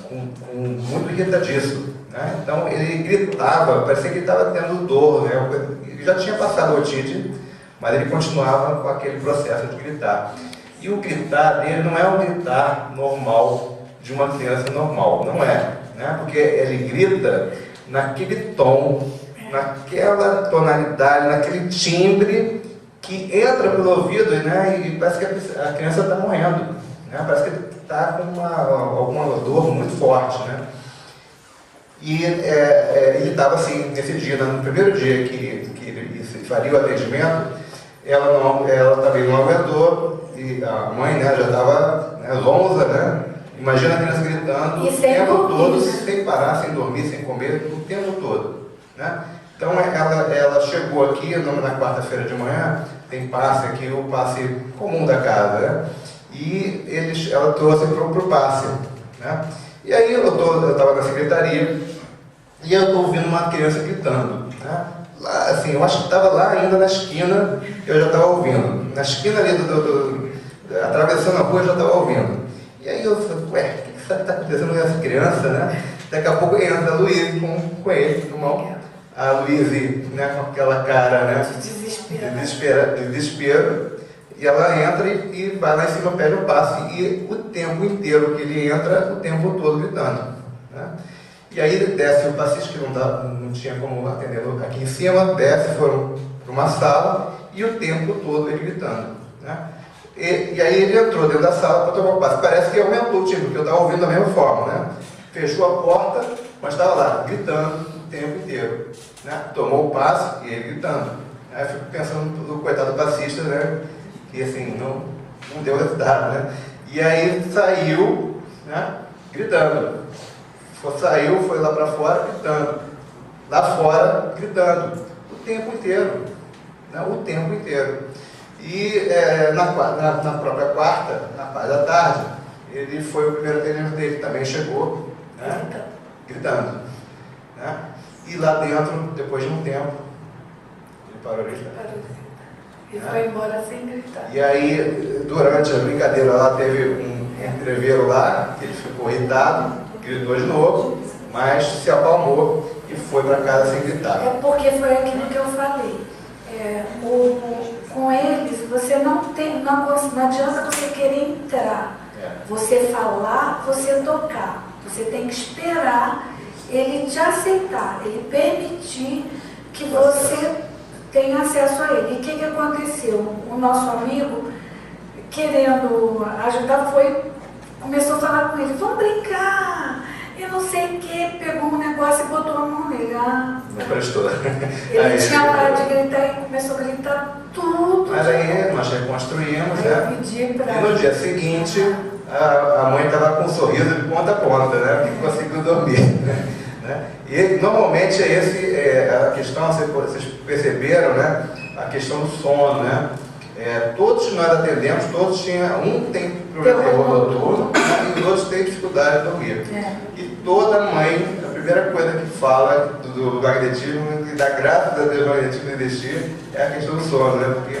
com muito irritadiço, né? Então ele gritava, parecia que ele estava tendo dor, né? Ele já tinha passado a otite, mas ele continuava com aquele processo de gritar. E o gritar dele não é um gritar normal de uma criança normal, não é, né? Porque ele grita naquele tom, naquela tonalidade, naquele timbre que entra pelo ouvido, né? E parece que a criança está morrendo, né? Parece que está com alguma dor muito forte, né? E ele estava assim, nesse dia, no primeiro dia que ele faria o atendimento, ela também não aguentou, e a mãe, né, já estava, né, zonza, né? Imagina a criança gritando o tempo todo, sem parar, sem dormir, sem comer, o tempo todo, né? Então ela chegou aqui na quarta-feira de manhã, tem passe aqui, o passe comum da casa, né? E ela trouxe para o passe, né? E aí eu estava na secretaria e eu estou ouvindo uma criança gritando, né? Lá, assim, eu acho que estava lá ainda na esquina, eu já estava ouvindo. na esquina ali atravessando a rua, eu já estava ouvindo. E aí eu falei, ué, o que está acontecendo com essa criança, né? Daqui a pouco entra a Luísa com ele, irmão. A Luísa, né, com aquela cara, né, de desespero, e ela entra e vai lá em cima, pede o passe, e o tempo inteiro que ele entra, o tempo todo gritando, né? E aí desce o passista, que não tinha como atender aqui em cima, desce, foram para uma sala, e o tempo todo ele gritando, né? E aí ele entrou dentro da sala para tomar o passe. Parece que aumentou o time, porque eu estava ouvindo da mesma forma, né? Fechou a porta, mas estava lá, gritando o tempo inteiro, né? Tomou o passe e ele gritando. Aí eu fico pensando no coitado passista, né? Que assim, não deu resultado, né? E aí saiu, né? Gritando. Saiu, foi lá para fora, gritando. Lá fora, gritando. O tempo inteiro, né? O tempo inteiro. E na própria quarta, na parte da tarde, ele foi o primeiro atendimento dele, também chegou, né? Gritando, né? E lá dentro, depois de um tempo, ele parou de gritar. E foi embora sem gritar. E aí, durante a brincadeira lá, teve um entreveiro lá, que ele ficou irritado, gritou de novo, mas se acalmou e foi para casa sem gritar. É porque foi aquilo que eu falei. Com eles, você não adianta você querer entrar. Você falar, você tocar. Você tem que esperar ele te aceitar, ele permitir que você tenha acesso a ele. E o que aconteceu? O nosso amigo, querendo ajudar, começou a falar com ele, vamos brincar, eu não sei o que, pegou um negócio e botou a mão nele. Não prestou. Ele tinha parado de gritar e começou a gritar tudo. Mas aí nós reconstruímos, né? E no dia seguinte, a mãe estava com um sorriso de ponta a ponta, né? Porque conseguiu dormir. Né? E normalmente a questão, vocês perceberam, né? A questão do sono, né? Todos nós atendemos, todos tinham, um tem problema noturno, né? E os outros têm dificuldade de dormir. E toda mãe, a primeira coisa que fala do magnetismo, que dá graças a Deus o magnetismo existir, é a questão do sono, né? Porque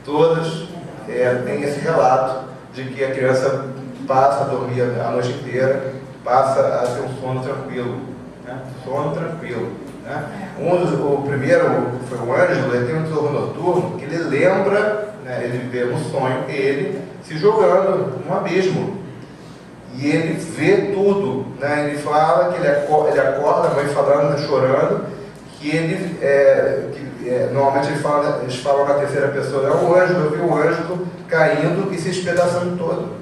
todas têm esse relato de que a criança passa a dormir a noite inteira, passa a ter um sono tranquilo, né? Sono tranquilo, né? O primeiro, que foi o Ângelo, ele tem um transtorno noturno que ele lembra, né, ele vê no sonho ele se jogando num abismo. E ele vê tudo, né? Ele fala que ele acorda, a mãe falando, né, chorando, que ele, normalmente eles falam na terceira pessoa, o Ângelo, eu vi o Ângelo caindo e se espedaçando todo.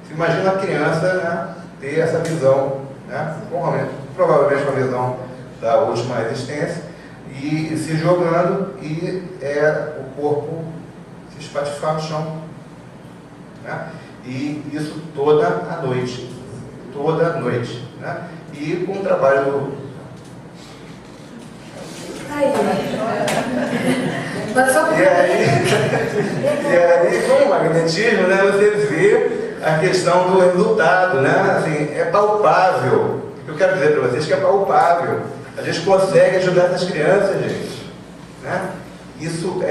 Você imagina a criança, né, ter essa visão, né? Provavelmente uma visão da última existência, e se jogando e o corpo se espatifar no chão, né? E isso toda a noite, né? E com o trabalho e aí com o magnetismo, né, você vê a questão do resultado, né? Assim, é palpável. O que eu quero dizer para vocês é que é palpável. A gente consegue ajudar essas crianças, gente, né? Isso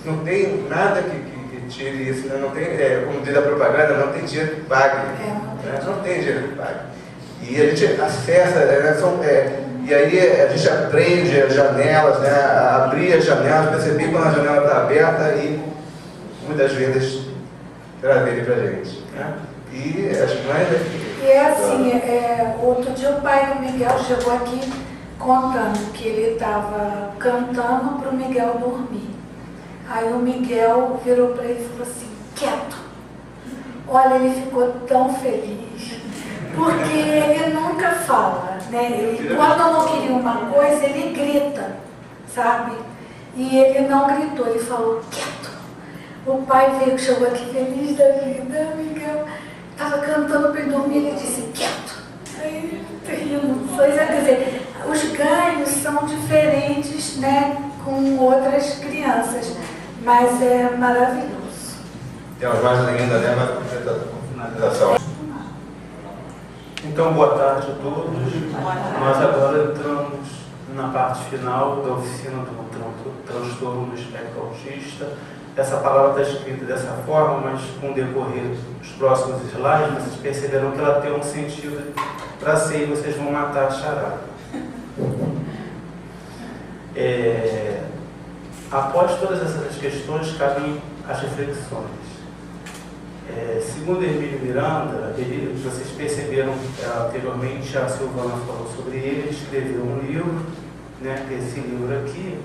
não tem nada que tire isso, né? Não tem, como diz a propaganda, não tem dinheiro que pague, né? Não tem dinheiro que pague. E a gente acessa, e aí a gente aprende as janelas, né? A abrir as janelas, perceber quando a janela está aberta e muitas vezes trazerem para a gente, né? E as mães... E assim, outro dia o pai do Miguel chegou aqui contando que ele estava cantando para o Miguel dormir. Aí o Miguel virou para ele e falou assim, quieto. Olha, ele ficou tão feliz, porque ele nunca fala, né? Quando eu não queria uma coisa, ele grita, sabe? E ele não gritou, ele falou, quieto. O pai veio, chegou aqui feliz da vida, Miguel. Estava cantando para ele dormir, ele disse, quieto. Aí, rindo. Quer dizer, os ganhos são diferentes, né, com outras crianças, mas é maravilhoso. Temos mais ainda, né, na finalização. Então, boa tarde a todos. Nós agora entramos na parte final da oficina do transtorno do espectro autista. Essa palavra está escrita dessa forma, mas com o decorrer dos próximos slides, vocês perceberam que ela tem um sentido para ser e vocês vão matar a charada. Após todas essas questões, cabem as reflexões. Segundo Emílio Miranda, vocês perceberam anteriormente, a Silvana falou sobre ele escreveu um livro, né, esse livro aqui,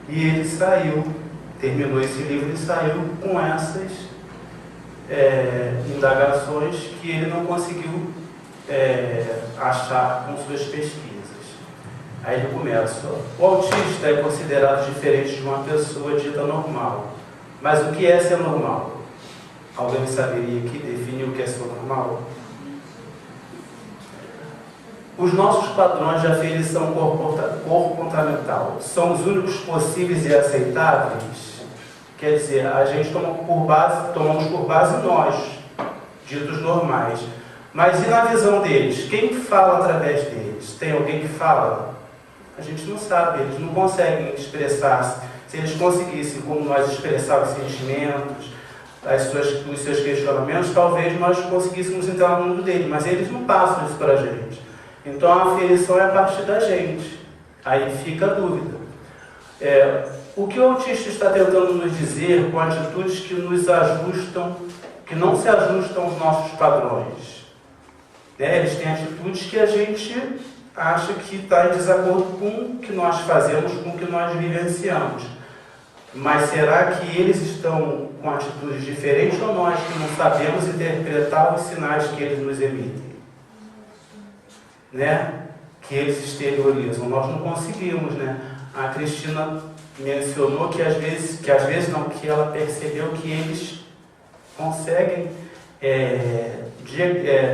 e ele terminou esse livro e saiu com essas indagações que ele não conseguiu achar com suas pesquisas. Aí ele começa: o autista é considerado diferente de uma pessoa dita normal. Mas o que é ser normal? Alguém saberia aqui definir o que é ser normal? Os nossos padrões de aferição comportamental são os únicos possíveis e aceitáveis? Quer dizer, a gente tomamos por base nós, ditos normais. Mas e na visão deles? Quem fala através deles? Tem alguém que fala? A gente não sabe, eles não conseguem expressar-se. Se eles conseguissem, como nós, expressar os sentimentos, os seus questionamentos, talvez nós conseguíssemos entrar no mundo dele, mas eles não passam isso para a gente. Então a aferição é a partir da gente. Aí fica a dúvida. O que o autista está tentando nos dizer com atitudes que nos ajustam, que não se ajustam aos nossos padrões? Eles têm atitudes que a gente acha que está em desacordo com o que nós fazemos, com o que nós vivenciamos. Mas será que eles estão com atitudes diferentes ou nós que não sabemos interpretar os sinais que eles nos emitem? Que eles exteriorizam? Nós não conseguimos, A Cristina mencionou que às vezes que ela percebeu que eles conseguem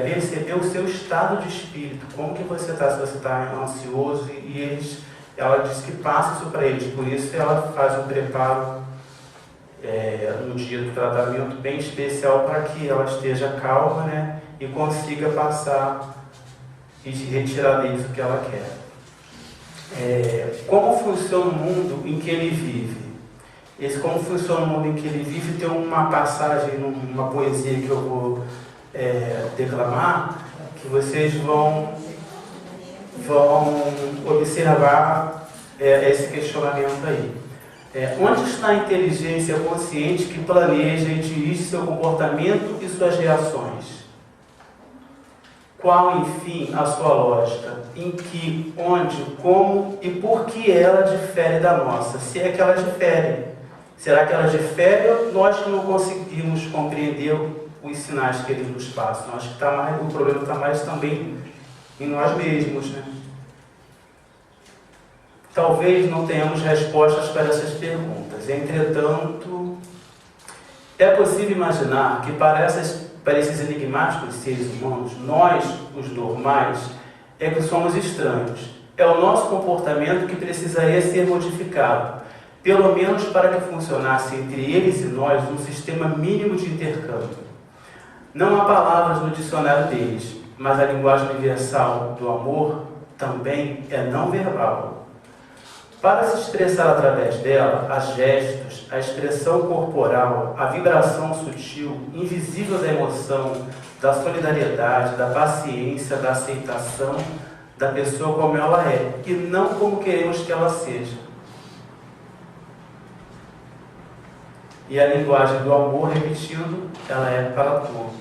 perceber o seu estado de espírito. Como que você está, se você está ansioso, e ela diz que passa isso para eles, por isso ela faz um preparo no dia do tratamento bem especial para que ela esteja calma, e consiga passar e retirar deles o que ela quer. Como funciona o mundo em que ele vive? Como funciona o mundo em que ele vive tem uma passagem, numa poesia que eu vou declamar, que vocês vão observar esse questionamento aí. Onde está a inteligência consciente que planeja e dirige seu comportamento e suas reações? Qual, enfim, a sua lógica? Em que, onde, como e por que ela difere da nossa? Se é que ela difere. Será que ela difere ou nós que não conseguimos compreender os sinais que eles nos passam? Acho que o problema está mais também em nós mesmos, Talvez não tenhamos respostas para essas perguntas. Entretanto, é possível imaginar que para esses enigmáticos seres humanos, nós, os normais, que somos estranhos. É o nosso comportamento que precisaria ser modificado, pelo menos para que funcionasse entre eles e nós um sistema mínimo de intercâmbio. Não há palavras no dicionário deles, mas a linguagem universal do amor também é não verbal. Para se expressar através dela, as gestos, a expressão corporal, a vibração sutil, invisível da emoção, da solidariedade, da paciência, da aceitação da pessoa como ela é, e não como queremos que ela seja. E a linguagem do amor, repetindo, ela é para todos.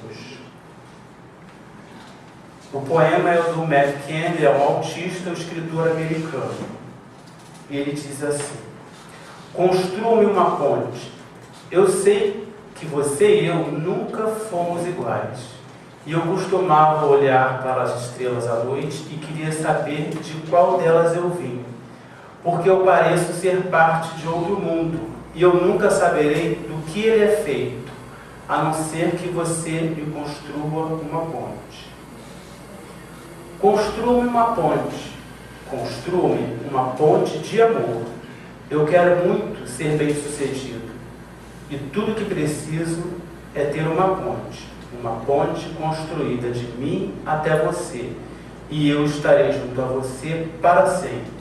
O poema é o do Matt Kennedy, é um autista, um escritor americano. E ele diz assim: construa-me uma ponte. Eu sei que você e eu nunca fomos iguais. E eu costumava olhar para as estrelas à noite e queria saber de qual delas eu vim. Porque eu pareço ser parte de outro mundo. E eu nunca saberei do que ele é feito, a não ser que você me construa uma ponte. Construa-me uma ponte. Construa-me uma ponte de amor. Eu quero muito ser bem-sucedido. E tudo que preciso é ter uma ponte construída de mim até você. e eu estarei junto a você para sempre.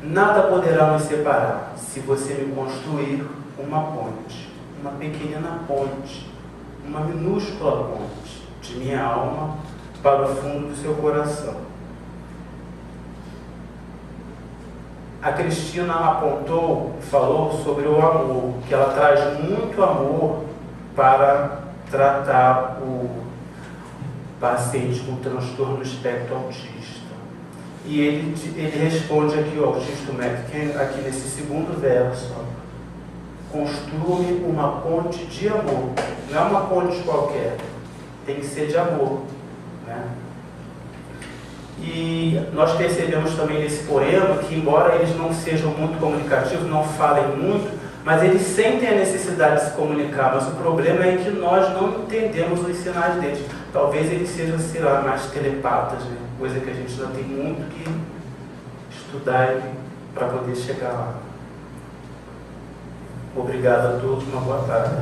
Nada poderá nos separar se você me construir uma ponte, uma pequenina ponte, uma minúscula ponte de minha alma para o fundo do seu coração. A Cristina falou sobre o amor, que ela traz muito amor para tratar o paciente com transtorno espectro autista. E ele responde aqui, o autista Metcalf, aqui nesse segundo verso: construa-me uma ponte de amor. Não é uma ponte qualquer, tem que ser de amor, né? E nós percebemos também nesse poema que, embora eles não sejam muito comunicativos, não falem muito, mas eles sentem a necessidade de se comunicar. Mas o problema é que nós não entendemos os sinais deles. Talvez eles sejam, sei lá, mais telepatas, né? Coisa que a gente ainda tem muito que estudar para poder chegar lá. Obrigado a todos, uma boa tarde.